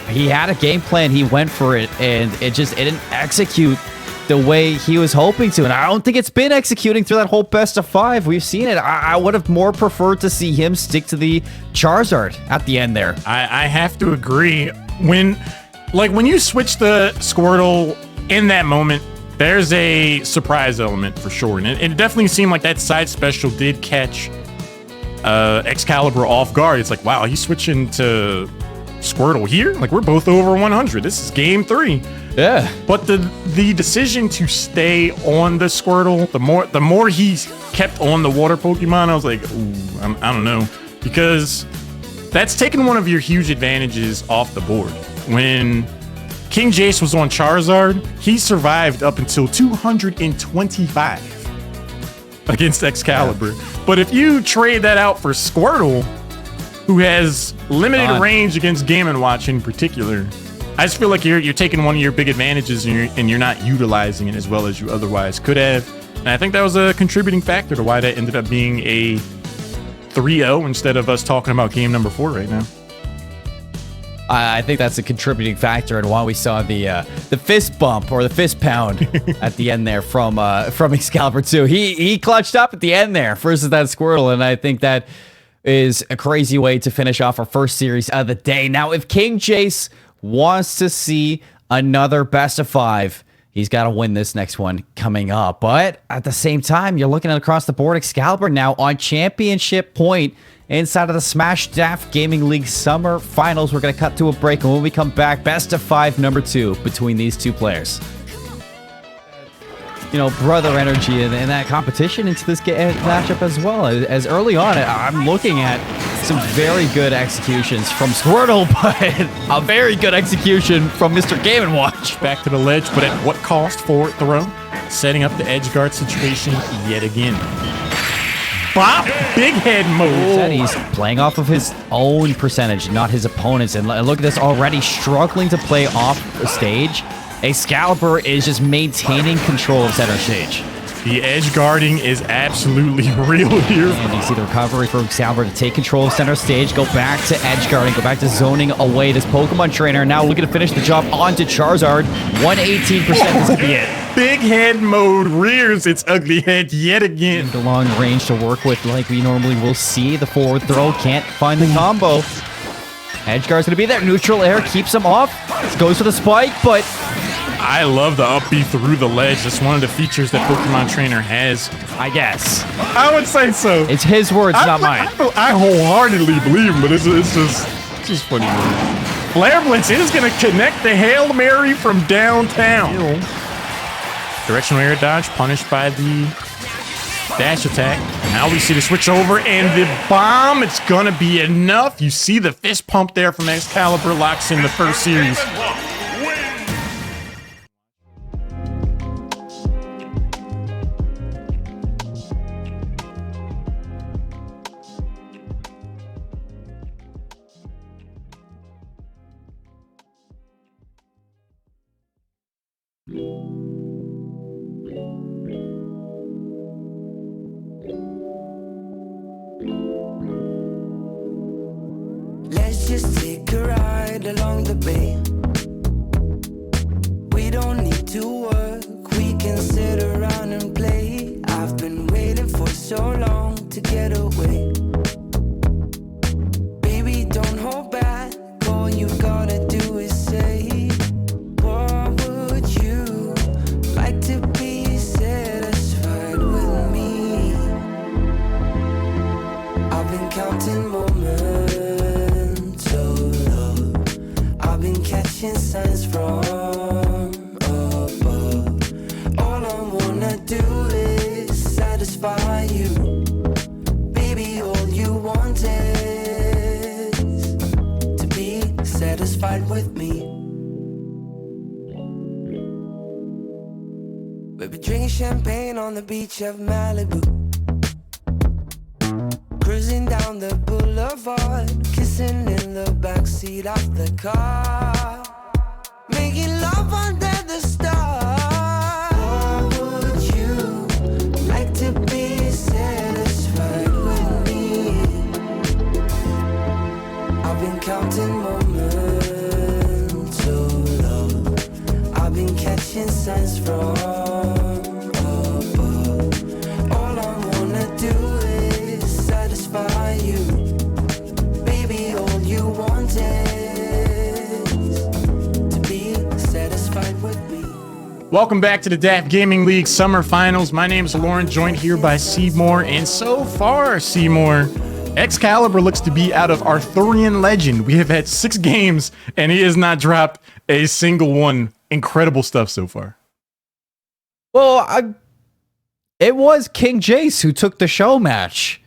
he had a game plan. He went for it, and it didn't execute the way he was hoping to. And I don't think it's been executing through that whole best of 5. We've seen it. I would have more preferred to see him stick to the Charizard at the end there. I have to agree. When you switch the Squirtle in that moment, there's a surprise element for sure. And it definitely seemed like that side special did catch Excalibur off guard. It's like, wow, he's switching to Squirtle here? Like, we're both over 100. This is game 3. Yeah. But the decision to stay on the Squirtle, the more he kept on the water Pokemon, I was like, ooh, I don't know. Because that's taken one of your huge advantages off the board. When King Jace was on Charizard, he survived up until 225 against Excalibur. But if you trade that out for Squirtle, who has limited range against Game & Watch in particular, I just feel like you're taking one of your big advantages and you're not utilizing it as well as you otherwise could have. And I think that was a contributing factor to why that ended up being a 3-0 instead of us talking about game number 4 right now. I think that's a contributing factor in why we saw the fist bump or the fist pound at the end there from Excalibur 2. He clutched up at the end there versus that Squirtle, and I think that is a crazy way to finish off our first series of the day. Now, if King Jace wants to see another best of 5, he's got to win this next one coming up. But at the same time, you're looking at across the board, Excalibur now on championship point inside of the Smash DAF Gaming League Summer Finals. We're going to cut to a break, and when we come back, best of 5 number 2 between these two players. You know, brother energy and that competition into this matchup as well. As early on, I'm looking at some very good executions from Squirtle, but a very good execution from Mr. Game & Watch. Back to the ledge, but at what cost for throw? Setting up the edge guard situation yet again. Bop! Big head mode. He's playing off of his own percentage, not his opponent's. And look at this, already struggling to play off the stage. Excalibur is just maintaining control of center stage. The edge guarding is absolutely real here. And you see the recovery for Excalibur to take control of center stage, go back to edge guarding, go back to zoning away this Pokemon trainer. Now looking to finish the job onto Charizard. 118% is going to be it. Big head mode rears its ugly head yet again. The long range to work with like we normally will see. The forward throw can't find the combo. Edgeguard's going to be there. Neutral air keeps him off. Goes for the spike, but I love the up B through the ledge. That's one of the features that Pokemon Trainer has. I guess. I would say so. It's his words, not mine. I wholeheartedly believe him, but it's just funny. Flare Blitz is going to connect the Hail Mary from downtown. Directional air dodge punished by the dash attack. Now we see the switch over and the bomb. It's going to be enough. You see the fist pump there from Excalibur locks in the first series. Let's just take a ride along the bay. We don't need to work, we can sit around and play. I've been waiting for so long to get away. Baby, don't hold back, all you gotta do is say, what would you like to be satisfied with me? I've been counting moments, catching signs from above. All I wanna do is satisfy you. Baby, all you want is to be satisfied with me. Baby, drinking champagne on the beach of Malibu, cruising down the boulevard, kissing in the backseat of the car, making love under the stars. What would you like to be satisfied with me? I've been counting moments of love. I've been catching signs from above. All I wanna do is satisfy you. Baby, all you want is to be satisfied with me. Welcome back to the DAF Gaming League Summer Finals. My name is Lauren, joined here by Seymour, and so far, Seymour, Excalibur looks to be out of Arthurian legend. We have had 6 games, and he has not dropped a single one. Incredible stuff so far. Well, it was King Jace who took the show match.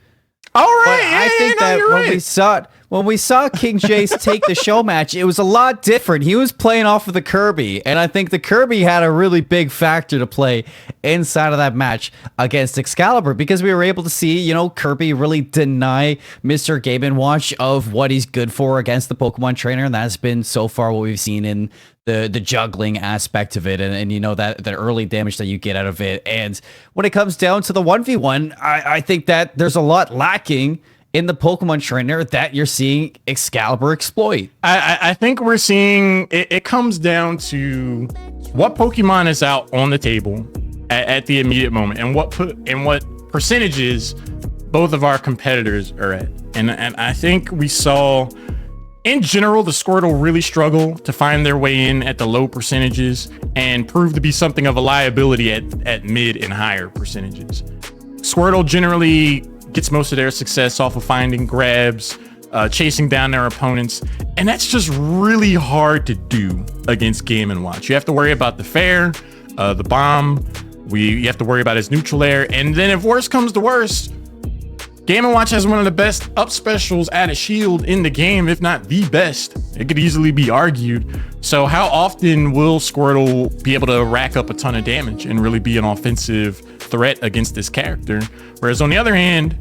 All right, But I think that when we saw King Jace take the show match, it was a lot different. He was playing off of the Kirby, and I think the Kirby had a really big factor to play inside of that match against Excalibur, because we were able to see, you know, Kirby really deny Mr. Game & Watch of what he's good for against the Pokemon Trainer, and that's been so far what we've seen in the juggling aspect of it, and you know, that the early damage that you get out of it. And when it comes down to the 1v1, I think that there's a lot lacking in the Pokemon Trainer that you're seeing Excalibur exploit. I think we're seeing it comes down to what Pokemon is out on the table at the immediate moment, and what percentages both of our competitors are at. And I think we saw, in general, the Squirtle really struggle to find their way in at the low percentages and prove to be something of a liability at mid and higher percentages. Squirtle generally gets most of their success off of finding grabs, chasing down their opponents, and that's just really hard to do against Game & Watch. You have to worry about the fair, the bomb, you have to worry about his neutral air, and then if worse comes to worse, Game & Watch has one of the best up specials at a shield in the game, if not the best. It could easily be argued. So how often will Squirtle be able to rack up a ton of damage and really be an offensive threat against this character? Whereas on the other hand,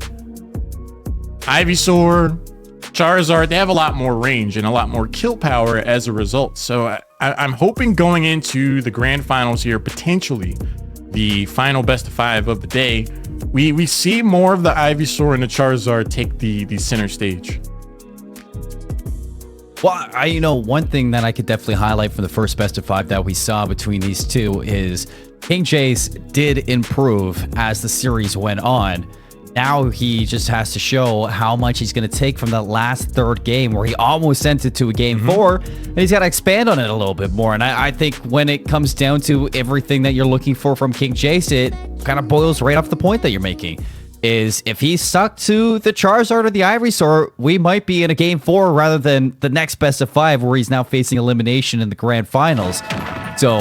Ivysaur, Charizard, they have a lot more range and a lot more kill power as a result. So I'm hoping going into the grand finals here, potentially the final best of 5 of the day, we see more of the Ivysaur and the Charizard take the center stage. Well, you know, one thing that I could definitely highlight from the first best of 5 that we saw between these two is King Jace did improve as the series went on. Now he just has to show how much he's going to take from that last third game where he almost sent it to a game 4, and he's got to expand on it a little bit more. And I think when it comes down to everything that you're looking for from King Jace, it kind of boils right off the point that you're making. Is if he's stuck to the Charizard or the Ivysaur, we might be in a game 4 rather than the next best of 5 where he's now facing elimination in the grand finals. So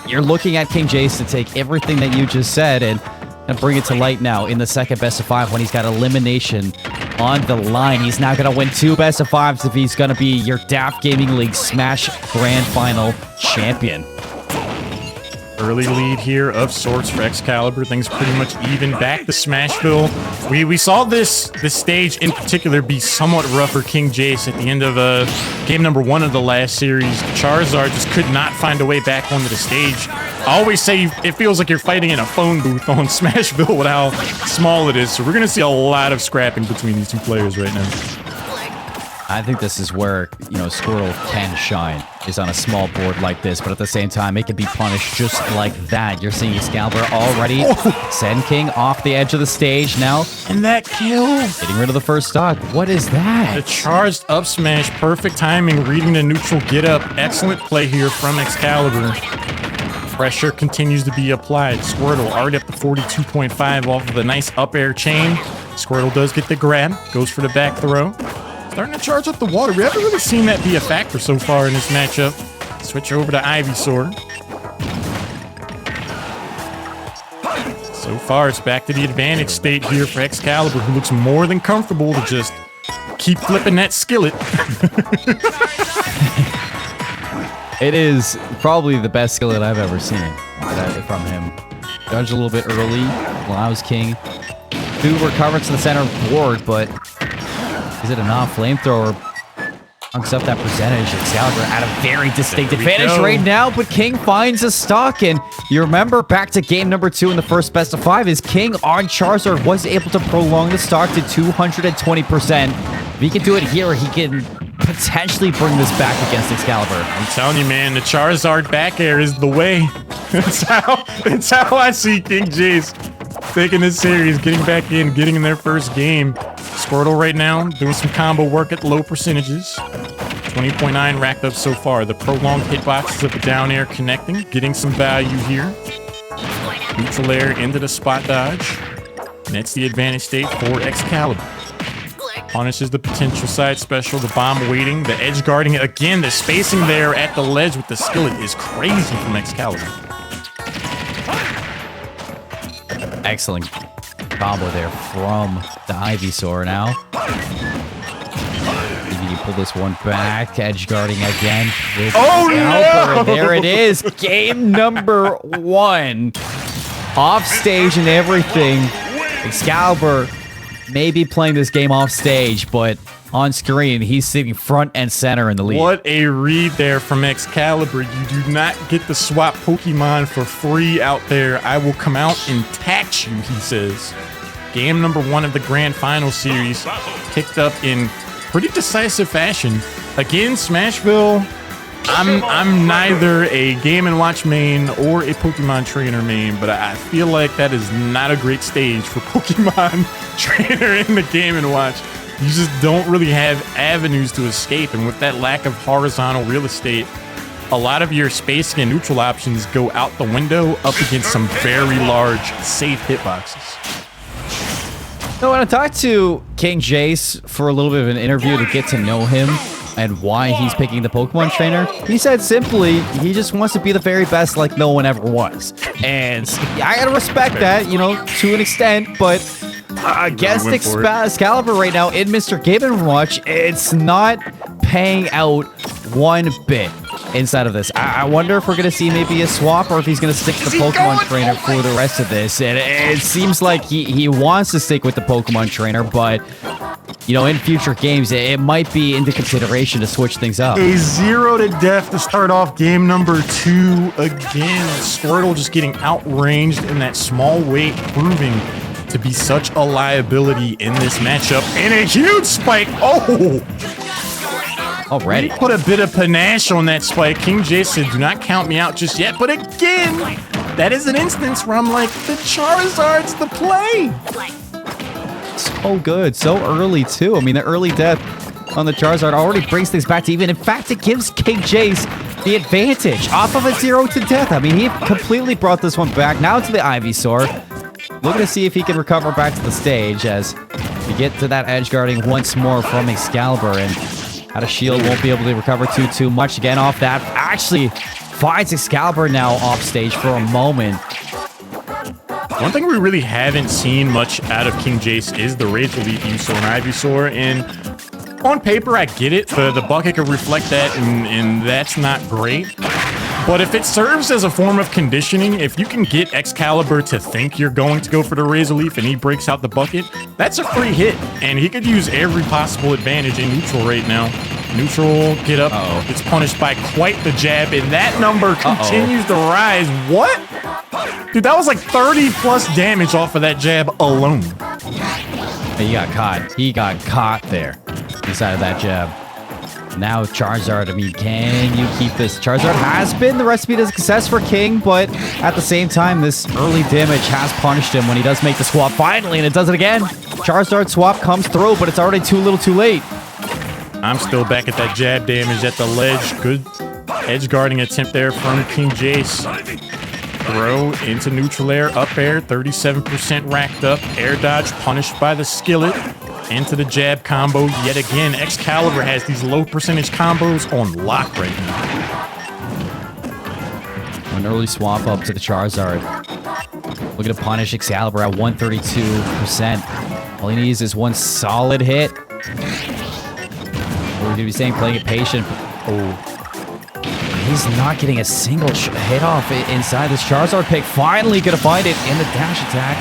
you're looking at King Jace to take everything that you just said and bring it to light now in the second best of 5 when he's got elimination on the line. He's now going to win 2 best of 5s if he's going to be your DAF Gaming League Smash Grand Final champion. Early lead here of sorts for Excalibur. Things pretty much even back to Smashville. We saw this stage in particular be somewhat rough for King Jace at the end of game number 1 of the last series. Charizard just could not find a way back onto the stage. I always say it feels like you're fighting in a phone booth on Smashville with how small it is. So we're going to see a lot of scrapping between these two players right now. I think this is where, Squirtle can shine, is on a small board like this, but at the same time, it can be punished just like that. You're seeing Excalibur already send King off the edge of the stage now. And that kill! Getting rid of the first stock. What is that? The charged up smash, perfect timing, reading the neutral get up. Excellent play here from Excalibur. Pressure continues to be applied. Squirtle already up to 42.5 off of a nice up air chain. Squirtle does get the grab, goes for the back throw. Starting to charge up the water. We haven't really seen that be a factor so far in this matchup. Switch over to Ivysaur. So far, it's back to the advantage state here for Excalibur, who looks more than comfortable to just keep flipping that skillet. It is probably the best skillet I've ever seen from him. Dodged a little bit early, allows King to recover to the center board, but is it enough? Flamethrower hunks up that percentage. Excalibur at a very distinct advantage right now, but King finds a stock, and you remember back to game number 2 in the first best of 5 is King on Charizard was able to prolong the stock to 220%. If he can do it here, he can potentially bring this back against Excalibur. I'm telling you, man, the Charizard back air is the way. It's how I see King Jace taking this series, getting back in, getting in their first game. Squirtle right now doing some combo work at low percentages. 20.9 racked up so far. The prolonged hitboxes of the down air connecting, getting some value here. Neutral air into the spot dodge. And that's the advantage state for Excalibur. Punishes the potential side special, the bomb waiting, the edge guarding it. Again, the spacing there at the ledge with the skillet is crazy from Excalibur. Excellent combo there from the Ivysaur now. Maybe you pull this one back, edge guarding again. Oh no! There it is, game number 1. Off stage and everything. Excalibur may be playing this game off stage, but on screen, he's sitting front and center in the lead. What a read there from Excalibur. You do not get to swap Pokemon for free out there. I will come out and tax you, he says. Game number 1 of the Grand Final Series kicked up in pretty decisive fashion. Again, Smashville, I'm neither a Game & Watch main or a Pokemon Trainer main, but I feel like that is not a great stage for Pokemon Trainer in the Game & Watch. You just don't really have avenues to escape, and with that lack of horizontal real estate, a lot of your spacing and neutral options go out the window up against some very large, safe hitboxes. So when I talked to King Jace for a little bit of an interview to get to know him and why he's picking the Pokemon Trainer, he said simply, he just wants to be the very best like no one ever was. And I gotta respect that, to an extent, but against Excalibur right now in Mr. Game & Watch, it's not paying out one bit inside of this. I wonder if we're going to see maybe a swap or if he's going to stick to the Pokemon Trainer for the rest of this. And it seems like he wants to stick with the Pokemon Trainer, but in future games, it might be into consideration to switch things up. A 0 to death to start off game number 2 again. Squirtle just getting outranged in that small weight, proving to be such a liability in this matchup. And a huge spike. Oh! Already. He put a bit of panache on that spike. King Jace said, do not count me out just yet. But again, that is an instance where I'm like, the Charizard's the play. so good. So early, too. I mean, the early death on the Charizard already brings things back to even. In fact, it gives King Jace the advantage off of a 0 to death. I mean, he completely brought this one back. Now to the Ivysaur. Looking to see if he can recover back to the stage as we get to that edge guarding once more from Excalibur. And out of shield, won't be able to recover too much again off that. Actually finds Excalibur now off stage for a moment. One thing we really haven't seen much out of King Jace is the Razor Leaf use on Ivysaur, and on paper, I get it. The bucket could reflect that, and that's not great. But if it serves as a form of conditioning, if you can get Excalibur to think you're going to go for the Razor Leaf and he breaks out the bucket, that's a free hit. And he could use every possible advantage in neutral right now. Neutral, get up, gets punished by quite the jab, and that number continues to rise. What? Dude, that was like 30 plus damage off of that jab alone. He got caught. He got caught there inside of that jab. Now Charizard, I mean, can you keep this? Charizard has been the recipe to success for King, but at the same time, this early damage has punished him when he does make the swap finally, and it does it again. Charizard swap comes through, but it's already too little too late. I'm still back at that jab damage at the ledge. Good edge guarding attempt there from King Jace. Throw into neutral air, up air, 37% racked up. Air dodge punished by the skillet. Into the jab combo yet again. Excalibur has these low percentage combos on lock right now. An early swap up to the Charizard. Looking to punish Excalibur at 132%. All he needs is one solid hit. We're going to be saying playing it patient. He's not getting a single hit off inside this Charizard pick. Finally going to find it in the dash attack.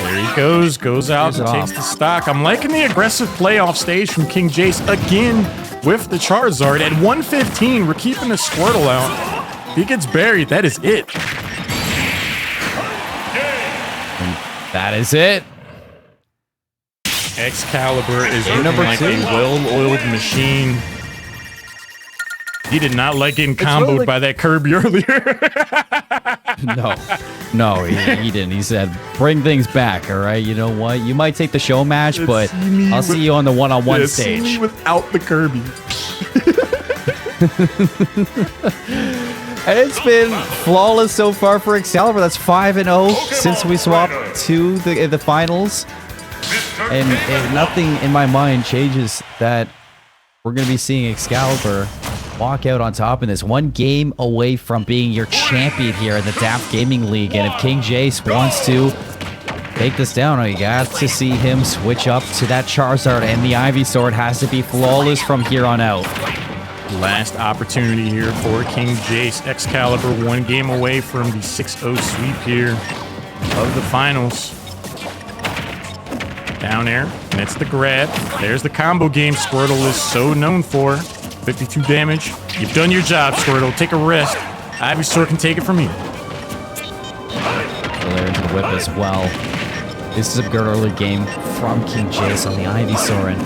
There he goes out and takes the stock. I'm liking the aggressive play off stage from King Jace again with the Charizard. At 115, we're keeping the Squirtle out. He gets buried. That is it. And that is it. Excalibur is looking like a well-oiled machine. He did not like getting comboed by that Kirby earlier. No, he didn't. He said, bring things back, all right? You know what? You might take the show match, but I'll see you on the one-on-one stage. See me without the Kirby. And it's been flawless so far for Excalibur. That's 5-0 since we swapped to the finals. And nothing in my mind changes that we're going to be seeing Excalibur walk out on top in this. One game away from being your champion here in the DAF Gaming League. And if King Jace wants to take this down, you got to see him switch up to that Charizard, and the Ivysaur has to be flawless from here on out. Last opportunity here for King Jace. Excalibur one game away from the 6-0 sweep here of the finals. Down air, and it's the grab. There's the combo game Squirtle is so known for. 52 damage. You've done your job, Squirtle. Take a rest. Ivysaur can take it from you. There into the whip as well. This is a good early game from King Jace on the Ivysaur, and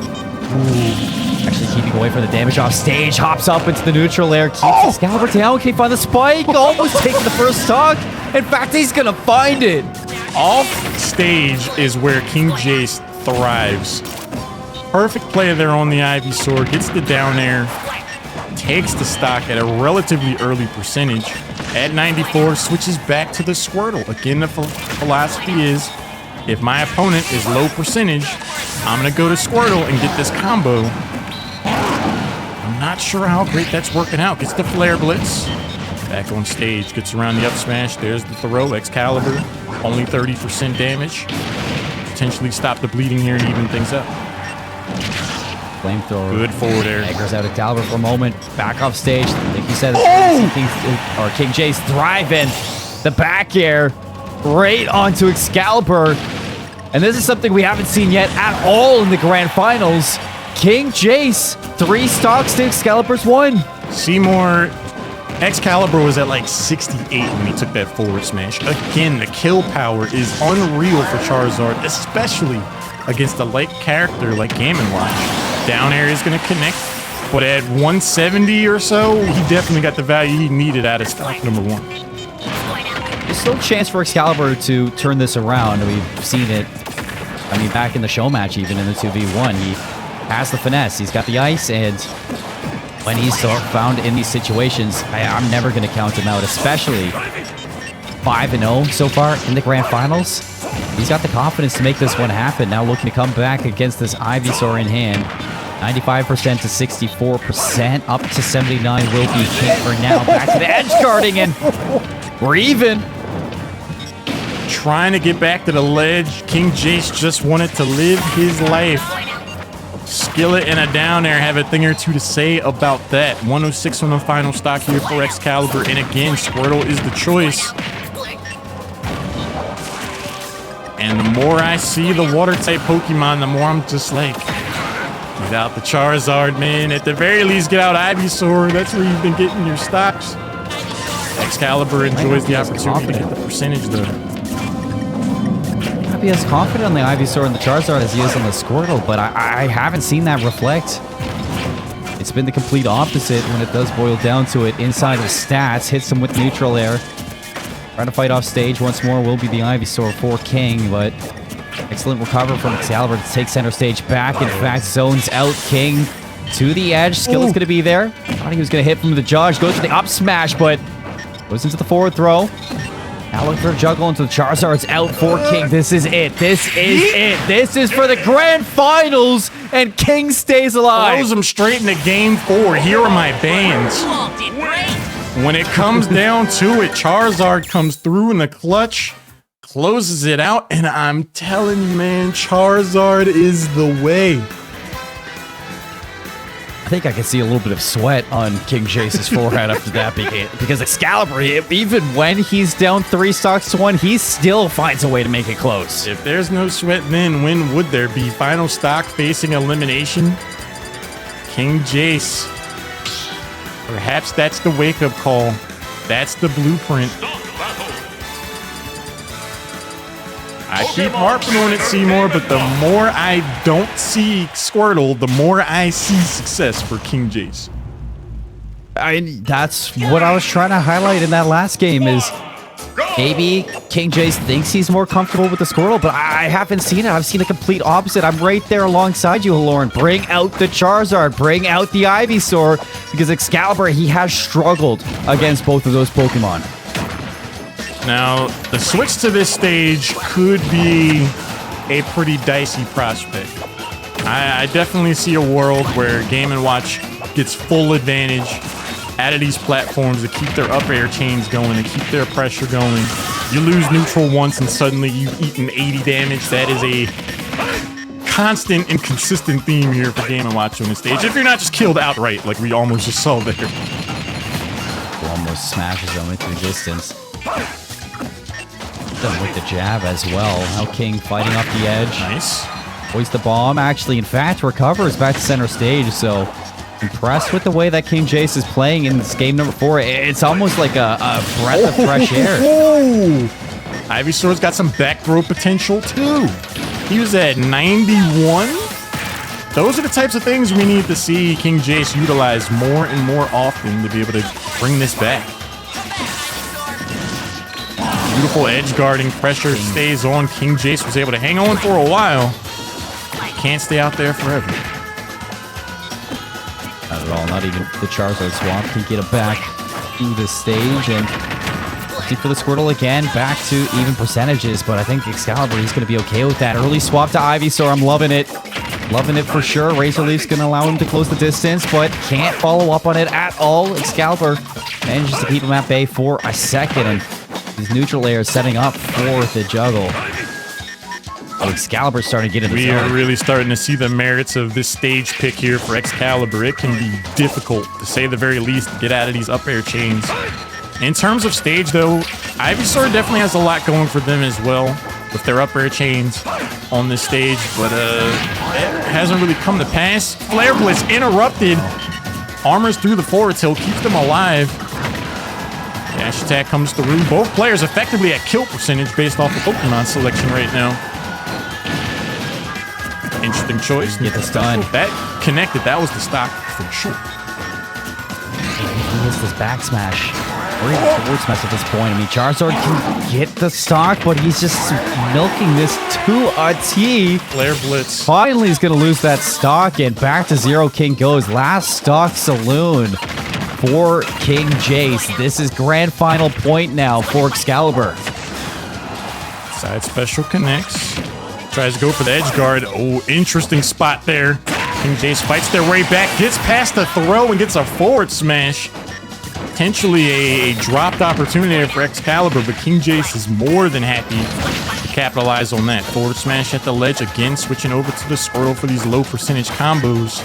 actually keeping away from the damage off stage. Hops up into the neutral air. Keeps Excalibur down. Can he find the spike? Almost taking the first stock. In fact, he's gonna find it. Off stage is where King Jace thrives. Perfect play there on the Ivysaur. Gets the down air. Takes the stock at a relatively early percentage. At 94, switches back to the Squirtle. Again, the philosophy is, if my opponent is low percentage, I'm going to go to Squirtle and get this combo. I'm not sure how great that's working out. Gets the Flare Blitz. Back on stage. Gets around the up smash. There's the throw. Excalibur. Only 30% damage. Potentially stop the bleeding here and even things up. Flamethrower. Good forward air. Aggro's out Excalibur for a moment. Back off stage. Like you said, King Jace thriving. The back air right onto Excalibur. And this is something we haven't seen yet at all in the grand finals. King Jace, 3 stocks to Excalibur's 1. Seymour, Excalibur was at like 68 when he took that forward smash. Again, the kill power is unreal for Charizard, especially against a light character like Game & Watch. Down air is going to connect, but at 170 or so, he definitely got the value he needed out of stock number 1. There's still a chance for Excalibur to turn this around. We've seen it I mean, back in the show match, even in the 2v1, he has the finesse. He's got the ice, and when he's found in these situations, I'm never going to count him out, especially 5-0 so far in the grand finals. He's got the confidence to make this one happen. Now looking to come back against this Ivysaur in hand. 95% to 64%, up to 79 will be King for now. Back to the edge guarding, and we're even. Trying to get back to the ledge. King Jace just wanted to live his life. Skillet and a down air have a thing or two to say about that. 106 on the final stock here for Excalibur. And again, Squirtle is the choice. And the more I see the water-type Pokemon, the more I'm just like, get out the Charizard, man. At the very least, get out Ivysaur. That's where you've been getting your stocks. Excalibur enjoys the opportunity to get the percentage, though. I'd be as confident on the Ivysaur and the Charizard as he is on the Squirtle, but I haven't seen that reflect. It's been the complete opposite when it does boil down to it. Inside of stats, hits him with neutral air. Trying to fight off stage once more will be the Ivysaur for King, but excellent recover from Excalibur to take center stage back. In fact, zones out King to the edge. Skillet's going to be there. Thought he was going to hit from the Judge. Goes for the up smash, but goes into the forward throw. Now looking for a juggle into the Charizard's out for King. This is it. This is it. This is for the grand finals, and King stays alive. Throws him straight into game 4. Here are my bands. When it comes down to it, Charizard comes through in the clutch, closes it out, and I'm telling you, man, Charizard is the way. I think I can see a little bit of sweat on King Jace's forehead after that because Excalibur, even when he's down 3 stocks to 1, he still finds a way to make it close. If there's no sweat, then when would there be? Final stock facing elimination. King Jace. Perhaps that's the wake-up call. That's the blueprint. I keep harping on it, Seymour, but the more I don't see Squirtle, the more I see success for King Jace. That's what I was trying to highlight in that last game is maybe King Jace thinks he's more comfortable with the Squirtle, but I haven't seen it. I've seen the complete opposite. I'm right there alongside you, Lauren. Bring out the Charizard. Bring out the Ivysaur, because Excalibur, he has struggled against both of those Pokemon. Now, the switch to this stage could be a pretty dicey prospect. I definitely see a world where Game & Watch gets full advantage out of these platforms to keep their up air chains going, to keep their pressure going. You lose neutral once and suddenly you've eaten 80 damage. That is a constant and consistent theme here for Game & Watch on this stage. If you're not just killed outright, like we almost just saw there. Almost smashes him into the distance. Done with the jab as well. Now King fighting off the edge. Nice. Hoist the bomb. Actually, in fact, recovers back to center stage. So impressed with the way that King Jace is playing in this game number 4. It's almost like a breath of fresh air. Ivysaur's got some back throw potential too. He was at 91. Those are the types of things we need to see King Jace utilize more and more often to be able to bring this back. Beautiful edge guarding. Pressure stays on. King Jace was able to hang on for a while. Can't stay out there forever. Not at all. Not even the Charizard swap can get it back to the stage. And for the Squirtle again, back to even percentages. But I think Excalibur is going to be okay with that. Early swap to Ivysaur. I'm loving it. Loving it for sure. Razor Leaf's going to allow him to close the distance, but can't follow up on it at all. Excalibur manages to keep him at bay for a second. And his neutral air is setting up for the juggle. Oh, Excalibur's starting to get in the zone. We are really starting to see the merits of this stage pick here for Excalibur. It can be difficult, to say the very least, to get out of these up air chains. In terms of stage, though, Ivysaur definitely has a lot going for them as well with their up air chains on this stage, but it hasn't really come to pass. Flare Blitz interrupted. Armors through the forward tilt, keeps them alive. Dash attack comes through. Both players effectively at kill percentage based off of Pokemon selection right now. Interesting choice. Get this done. That connected. That was the stock for sure. He missed his back smash. Or even forward smash at this point. I mean, Charizard can get the stock, but he's just milking this to a T. Flare Blitz. Finally, he's going to lose that stock, and back to zero. King goes. Last stock saloon for King Jace. This is grand final point now for Excalibur. Side special connects. Tries to go for the edge guard. Oh, interesting spot there. King Jace fights their way back, gets past the throw, and gets a forward smash. Potentially a dropped opportunity there for Excalibur, but King Jace is more than happy to capitalize on that. Forward smash at the ledge, again switching over to the Squirtle for these low percentage combos.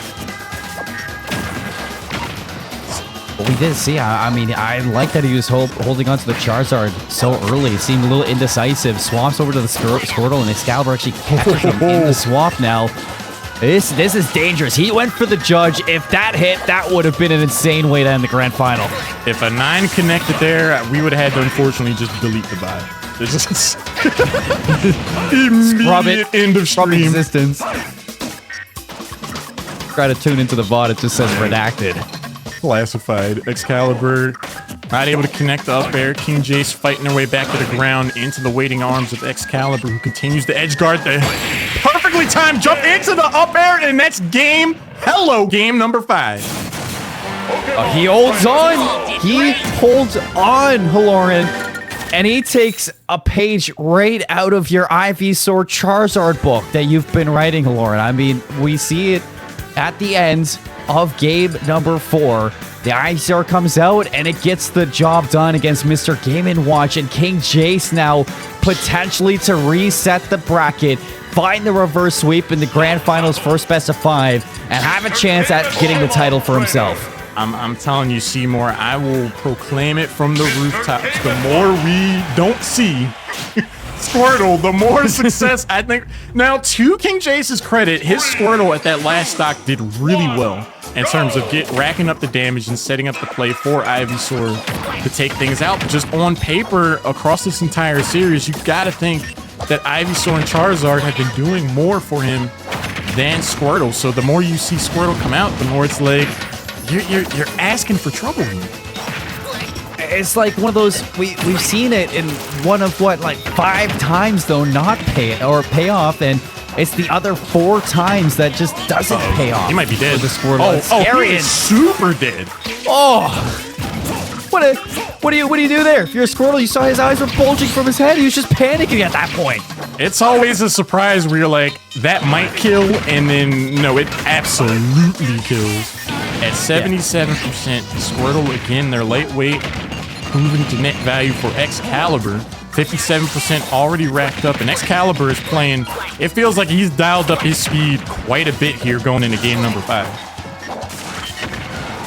But we did see, I mean, I like that he was holding on to the Charizard so early. It seemed a little indecisive. Swaps over to the Squirtle, and Excalibur actually catches him in the swap now. This is dangerous. He went for the judge. If that hit, that would have been an insane way to end the grand final. If a 9 connected there, we would have had to unfortunately just delete the vibe. There's just immediate end of Scrub stream. existence. Try to tune into the VOD. It just says redacted. Classified. Excalibur not able to connect the up air. King Jace fighting their way back to the ground into the waiting arms of Excalibur, who continues to edge guard the perfectly timed jump into the up air, and that's game. Hello, game number 5. He holds on. He holds on, Haloran. And he takes a page right out of your Ivysaur Charizard book that you've been writing, Haloran. I mean, we see it at the end of game number 4. The Ivysaur comes out, and it gets the job done against Mr. Game & Watch, and King Jace now potentially to reset the bracket, find the reverse sweep in the grand finals first best of 5, and have a chance at getting the title for himself. I'm telling you, Seymour, I will proclaim it from the rooftops. The more we don't see Squirtle, the more success I think. Now, to King Jace's credit, his Squirtle at that last stock did really well in terms of racking up the damage and setting up the play for Ivysaur to take things out. But just on paper, across this entire series, you got to think that Ivysaur and Charizard have been doing more for him than Squirtle. So the more you see Squirtle come out, the more it's like you're asking for trouble here. It's like one of those, we've seen it in one of like 5 times though not pay off, and it's the other 4 times that just doesn't pay off. He might be dead. For the Squirtle. It's scary. He is super dead. Oh, what do you do there? If you're a Squirtle, you saw his eyes were bulging from his head. He was just panicking at that point. It's always a surprise where you're like, that might kill, and then no, it absolutely kills. At 77%, Squirtle again, their lightweight, proving to net value for Excalibur. 57% already racked up, and Excalibur is playing. It feels like he's dialed up his speed quite a bit here going into game number 5.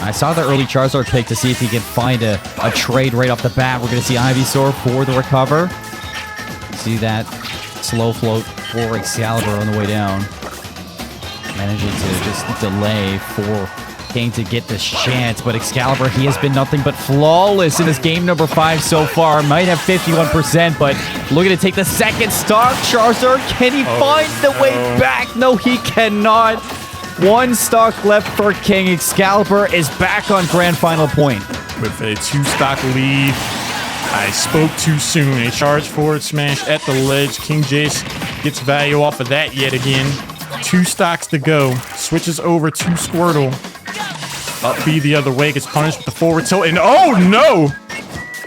I saw the early Charizard pick to see if he can find a trade right off the bat. We're going to see Ivysaur for the recover. See that slow float for Excalibur on the way down. Managing to just delay for King to get this chance, but Excalibur, he has been nothing but flawless in his game number 5 so far. Might have 51%, but looking to take the second stock. Charizard, can he find the way back? No, he cannot. 1 stock left for King. Excalibur is back on grand final point. With a 2-stock lead, I spoke too soon. A charge forward smash at the ledge. King Jace gets value off of that yet again. 2 stocks to go. Switches over to Squirtle. Up B the other way, gets punished with the forward tilt, and oh no!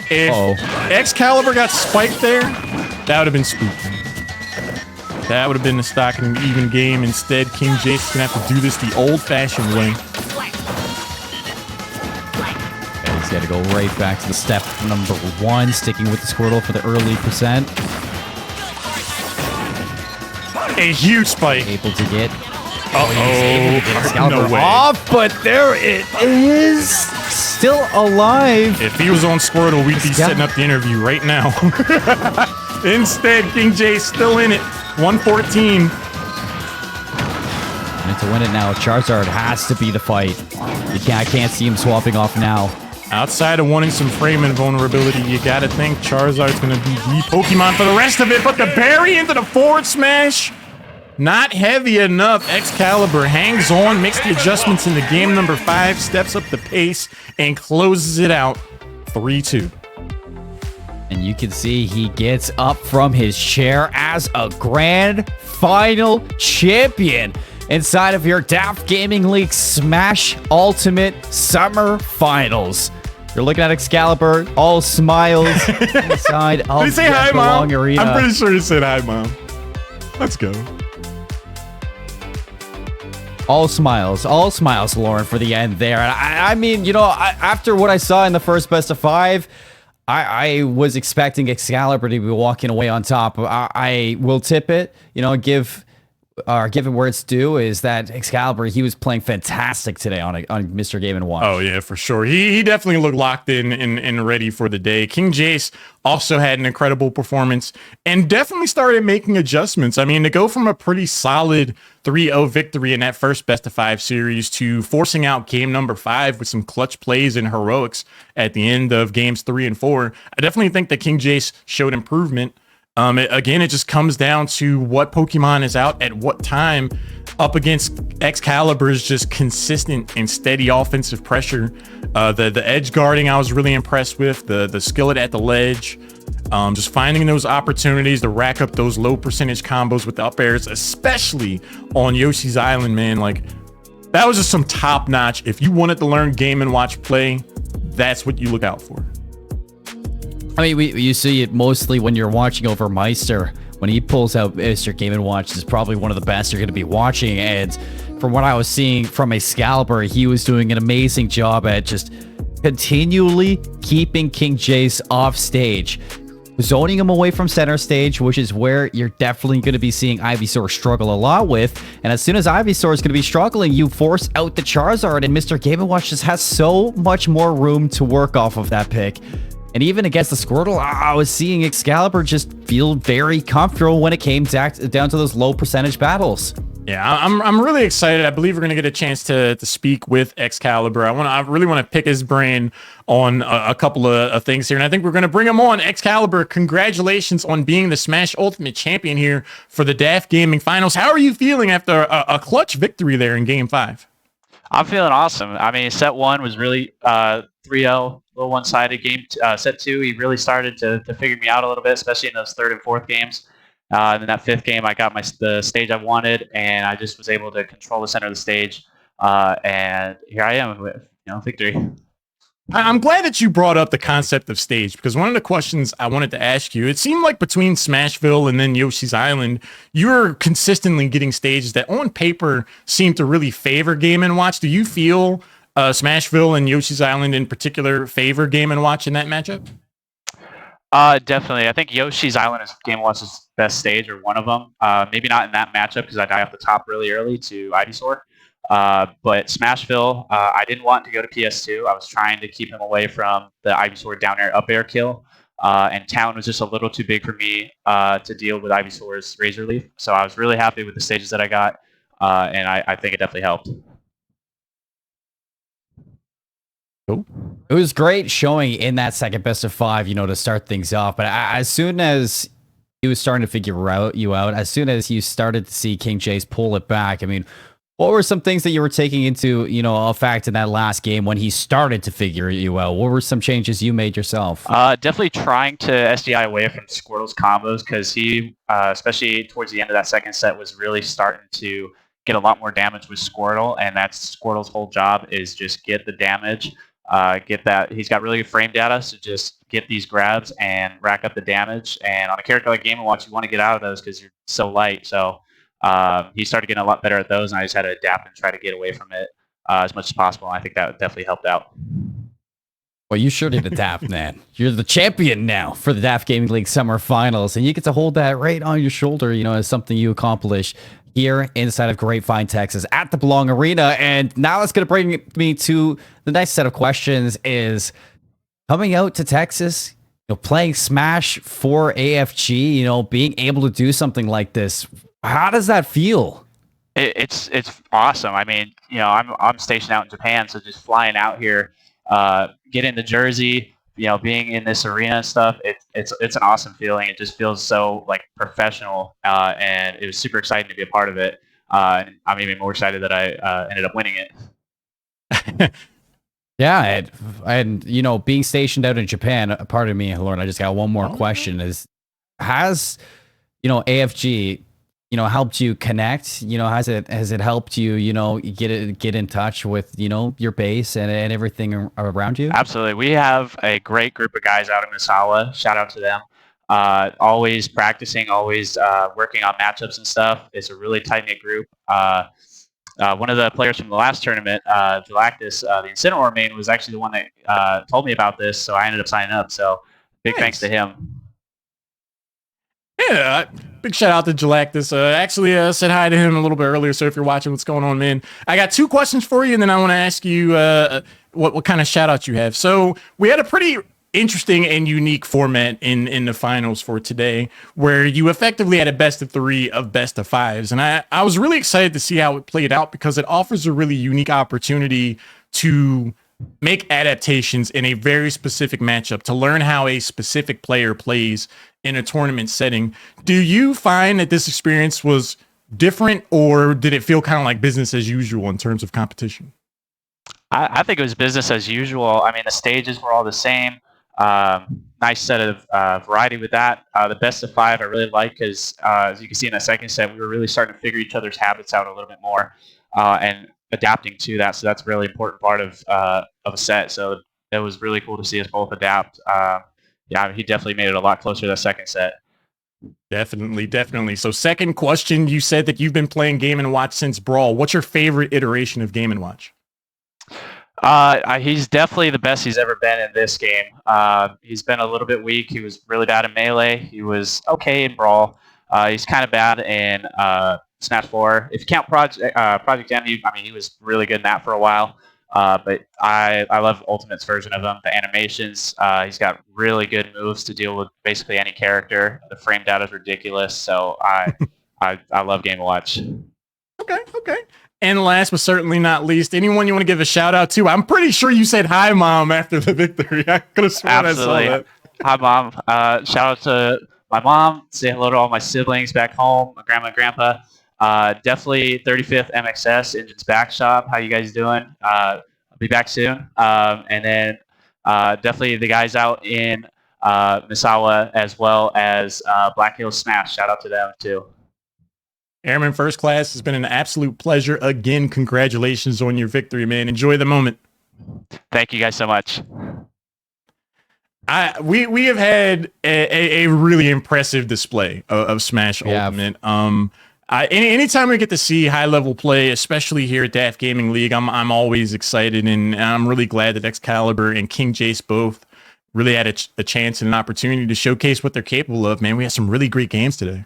If Excalibur got spiked there, that would have been spooky. That would have been the stock in an even game. Instead, King Jace is going to have to do this the old-fashioned way. And he's got to go right back to the step number 1, sticking with the Squirtle for the early percent. A huge spike. Able to get... No way. Off, but there it is. Still alive. If he was on Squirtle, we'd be setting up the interview right now. Instead, King Jace still in it. 114. And to win it now, Charizard has to be the fight. I can't see him swapping off now. Outside of wanting some frame and vulnerability, you gotta think Charizard's gonna be the Pokemon for the rest of it, but the parry into the forward smash. Not heavy enough. Excalibur hangs on, makes the adjustments into game number 5, steps up the pace, and closes it out 3-2. And you can see he gets up from his chair as a grand final champion inside of your DAF Gaming League Smash Ultimate Summer Finals. You're looking at Excalibur, all smiles inside of Did he say hi, Mom? Arena. I'm pretty sure he said hi, Mom. Let's go. All smiles, Lauren, for the end there. And I mean, you know, after what I saw in the first best of 5, I was expecting Excalibur to be walking away on top. I will tip it, you know, give it where it's due, is that Excalibur, he was playing fantastic today on Mr. Game & Watch. Oh, yeah, for sure. He definitely looked locked in and ready for the day. King Jace also had an incredible performance and definitely started making adjustments. I mean, to go from a pretty solid 3-0 victory in that first best of 5 series to forcing out game number 5 with some clutch plays and heroics at the end of games 3 and 4, I definitely think that King Jace showed improvement. Again, it just comes down to what Pokemon is out at what time up against Excalibur's just consistent and steady offensive pressure. The edge guarding I was really impressed with, the skillet at the ledge, just finding those opportunities to rack up those low percentage combos with the up airs, especially on Yoshi's Island, man. Like, that was just some top notch. If you wanted to learn Game & Watch play, that's what you look out for. I mean, you see it mostly when you're watching over Meister. When he pulls out Mr. Game & Watch, is probably one of the best you're going to be watching. And from what I was seeing from Excalibur, he was doing an amazing job at just continually keeping King Jace off stage, zoning him away from center stage, which is where you're definitely going to be seeing Ivysaur struggle a lot with. And as soon as Ivysaur is going to be struggling, you force out the Charizard, and Mr. Game & Watch just has so much more room to work off of that pick. And even against the Squirtle, I was seeing Excalibur just feel very comfortable when it came down to those low percentage battles. Yeah, I'm really excited. I believe we're going to get a chance to speak with Excalibur. I really want to pick his brain on a couple of things here, and I think we're going to bring him on. Excalibur, congratulations on being the Smash Ultimate Champion here for the DAF Gaming Finals. How are you feeling after a clutch victory there in Game 5? I'm feeling awesome. I mean, set 1 was really 3-0. Little one-sided game. Set 2, he really started to figure me out a little bit, especially in those 3rd and 4th games. And in that 5th game, I got the stage I wanted, and I just was able to control the center of the stage. And here I am with victory. I'm glad that you brought up the concept of stage, because one of the questions I wanted to ask you, it seemed like between Smashville and then Yoshi's Island, you were consistently getting stages that on paper seem to really favor Game & Watch. Do you feel Smashville and Yoshi's Island in particular favor Game & Watch in that matchup? Definitely. I think Yoshi's Island is Game & Watch's best stage, or one of them. Maybe not in that matchup because I die off the top really early to Ivysaur. But Smashville, I didn't want to go to PS2. I was trying to keep him away from the Ivysaur down air, up air kill. And Town was just a little too big for me to deal with Ivysaur's Razor Leaf. So I was really happy with the stages that I got, and I think it definitely helped. Cool. It was great showing in that second best of 5, to start things off. But as soon as he was starting to figure you out, as soon as you started to see King Jace pull it back, I mean, what were some things that you were taking into, effect in that last game when he started to figure you out? What were some changes you made yourself? Definitely trying to SDI away from Squirtle's combos, because he, especially towards the end of that second set, was really starting to get a lot more damage with Squirtle, and that's Squirtle's whole job, is just get the damage. Get that. He's got really good frame data, so just get these grabs and rack up the damage. And on a character like Game & Watch, you want to get out of those because you're so light. So he started getting a lot better at those, and I just had to adapt and try to get away from it as much as possible. And I think that definitely helped out. Well, you sure did adapt, man. You're the champion now for the DAF Gaming League Summer Finals, and you get to hold that right on your shoulder, as something you accomplish here inside of Grapevine, Texas, at the Belong Arena. And now that's going to bring me to the next set of questions: is coming out to Texas, playing Smash for AFG, being able to do something like this. How does that feel? It's awesome. I mean, I'm stationed out in Japan, so just flying out here, getting the jersey, being in this arena and stuff, it's an awesome feeling. It just feels so like professional, and it was super exciting to be a part of it. And I'm even more excited that I ended up winning it. Yeah, and being stationed out in Japan, pardon me, Lauren, I just got one more question: has AFG helped you connect? Has it helped you get in touch with your base and everything around you? Absolutely, we have a great group of guys out in Misawa. Shout out to them. Always practicing, always working on matchups and stuff. It's a really tight knit group. One of the players from the last tournament, Galactus, the Incineroar main, was actually the one that told me about this, so I ended up signing up. So big thanks to him. Yeah, big shout out to Galactus. Actually, said hi to him a little bit earlier, so if you're watching, what's going on, man? I got 2 questions for you, and then I want to ask you what kind of shout outs you have. So we had a pretty interesting and unique format in the finals for today, where you effectively had a best of 3 of best of 5s, and I was really excited to see how it played out because it offers a really unique opportunity to make adaptations in a very specific matchup, to learn how a specific player plays in a tournament setting. Do you find that this experience was different, or did it feel kind of like business as usual in terms of competition? I think it was business as usual. I mean, the stages were all the same. Nice set of variety with that. The best of 5 I really like because, as you can see in that second set, we were really starting to figure each other's habits out a little bit more and adapting to that. So that's a really important part of a set. So it was really cool to see us both adapt. Yeah, he definitely made it a lot closer to the second set. Definitely. So second question, you said that you've been playing Game & Watch since Brawl. What's your favorite iteration of Game & Watch? He's definitely the best he's ever been in this game. He's been a little bit weak. He was really bad in Melee. He was okay in Brawl. He's kind of bad in Smash 4. If you count Project M, he was really good in that for a while. But I love Ultimate's version of him. The animations, he's got really good moves to deal with basically any character. The frame data is ridiculous. So I love Game & Watch. Okay. And last but certainly not least, anyone you want to give a shout out to? I'm pretty sure you said hi, Mom, after the victory. I could have sworn Absolutely. I saw that. Hi, Mom. Shout out to my mom. Say hello to all my siblings back home, my grandma and grandpa. Definitely 35th MXS, Engine's Back Shop. How you guys doing? I'll be back soon. And then definitely the guys out in Misawa, as well as Black Hills Smash. Shout out to them, too. Airman First Class, has been an absolute pleasure. Again, congratulations on your victory, man. Enjoy the moment. Thank you guys so much. We have had a really impressive display of Smash Ultimate. Anytime we get to see high level play, especially here at DAF Gaming League, I'm always excited, and I'm really glad that Excalibur and King Jace both really had a chance and an opportunity to showcase what they're capable of. Man, we had some really great games today.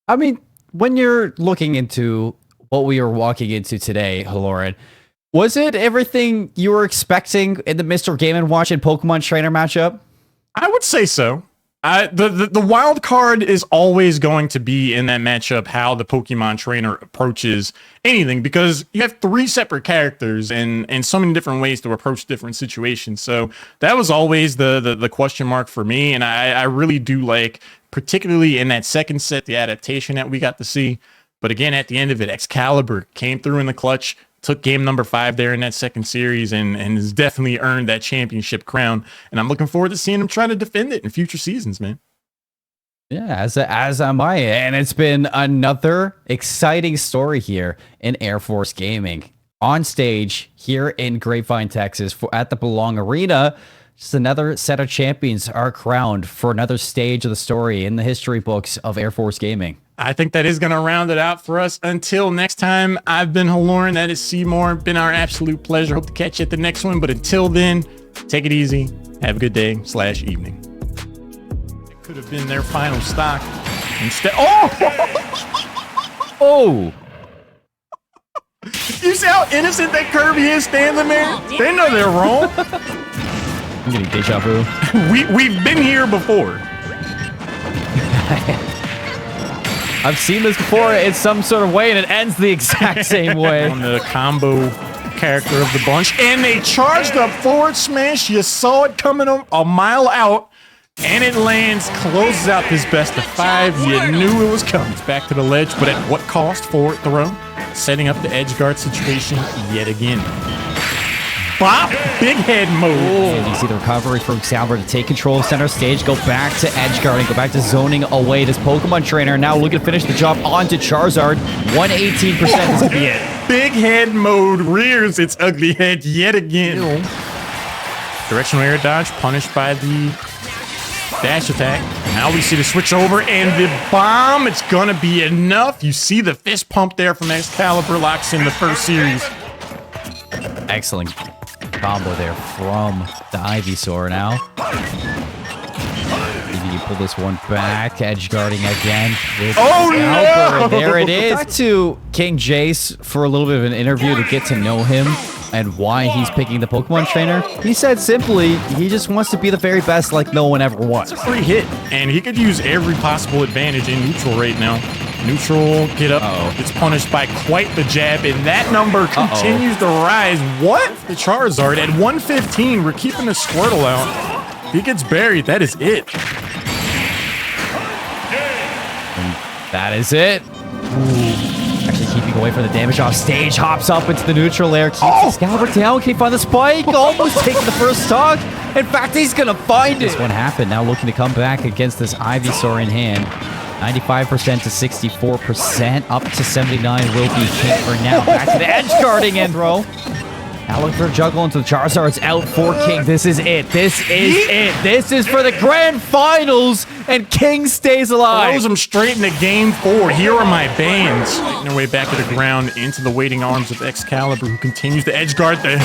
I mean, when you're looking into what we are walking into today, Lauren, was it everything you were expecting in the Mr. Game & Watch and Pokemon Trainer matchup? I would say so. The wild card is always going to be in that matchup how the Pokemon Trainer approaches anything, because you have 3 separate characters and so many different ways to approach different situations. So that was always the question mark for me, and I really do like, particularly in that second set, the adaptation that we got to see. But again, at the end of it, Excalibur came through in the clutch, took game number 5 there in that second series, and has definitely earned that championship crown. And I'm looking forward to seeing him try to defend it in future seasons, man. Yeah, as am I. And it's been another exciting story here in Air Force Gaming. On stage here in Grapevine, Texas, at the Belong Arena, just another set of champions are crowned for another stage of the story in the history books of Air Force Gaming. I think that is going to round it out for us. Until next time, I've been Haloran. That is Seymour. Been our absolute pleasure. Hope to catch you at the next one. But until then, take it easy. Have a good day/evening. It could have been their final stock. Instead, oh! You see how innocent that Kirby is standing there? They know they're wrong. I'm getting deja vu. We've been here before. I've seen this before in some sort of way, and it ends the exact same way. On the combo character of the bunch, and they charged up forward smash. You saw it coming a mile out, and it lands, closes out this best of 5. You knew it was coming. It's back to the ledge, but at what cost? Forward throw, setting up the edge guard situation yet again. Bop, big head mode. And you see the recovery from Excalibur to take control of center stage, go back to edge guarding, go back to zoning away. This Pokemon trainer now looking to finish the job onto Charizard. 118%. This could be it. Big head mode rears its ugly head yet again. Directional air dodge punished by the dash attack. Now we see the switch over and the bomb. It's gonna be enough. You see the fist pump there from Excalibur, locks in the first series. Excellent combo there from the Ivysaur now. Maybe you pull this one back, edge guarding again. Oh no! There it is. Back to King Jace for a little bit of an interview to get to know him and why he's picking the Pokemon trainer. He said simply, he just wants to be the very best like no one ever was. It's a free hit, and he could use every possible advantage in neutral right now. Neutral, get up. It's punished by quite the jab, and that number continues to rise. What? The Charizard at 115. We're keeping the Squirtle out. He gets buried. That is it. And that is it. Ooh. Actually keeping away from the damage off stage. Hops up into the neutral air. Keeps Excalibur down. Can't find the spike. Almost taking the first stock. In fact, he's going to find it. This one happened. Now looking to come back against this Ivysaur in hand. 95% to 64%, up to 79 will be king for now. Back to the edge guarding and throw. Now looking for a juggle into the Charizard's out for King. This is it. This is it. This is for the grand finals, and King stays alive. Throws him straight into game 4. Here are my bands. Making their way back to the ground into the waiting arms of Excalibur, who continues to edge guard the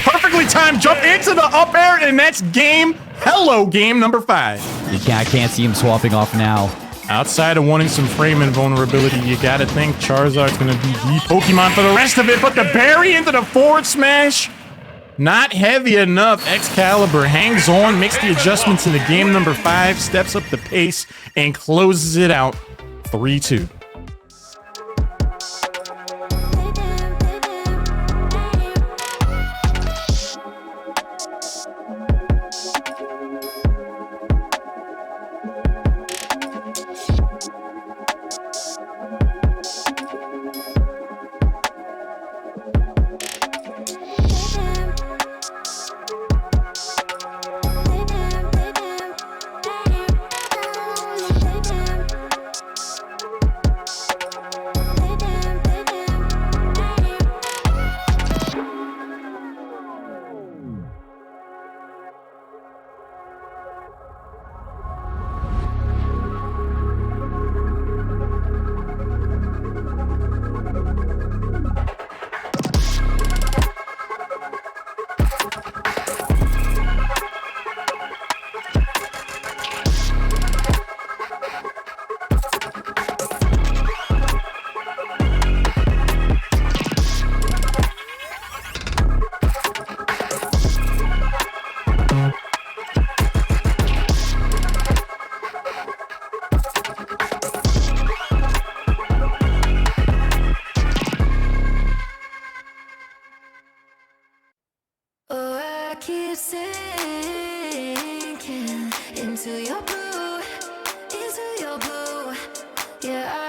perfectly timed jump into the up air, and that's game. Hello, game number 5. I can't see him swapping off now. Outside of wanting some frame invulnerability, you gotta think Charizard's gonna be the Pokemon for the rest of it, but the berry into the forward smash, not heavy enough. Excalibur hangs on, makes the adjustments into game number 5, steps up the pace, and closes it out 3-2. keep sinking into your blue, yeah.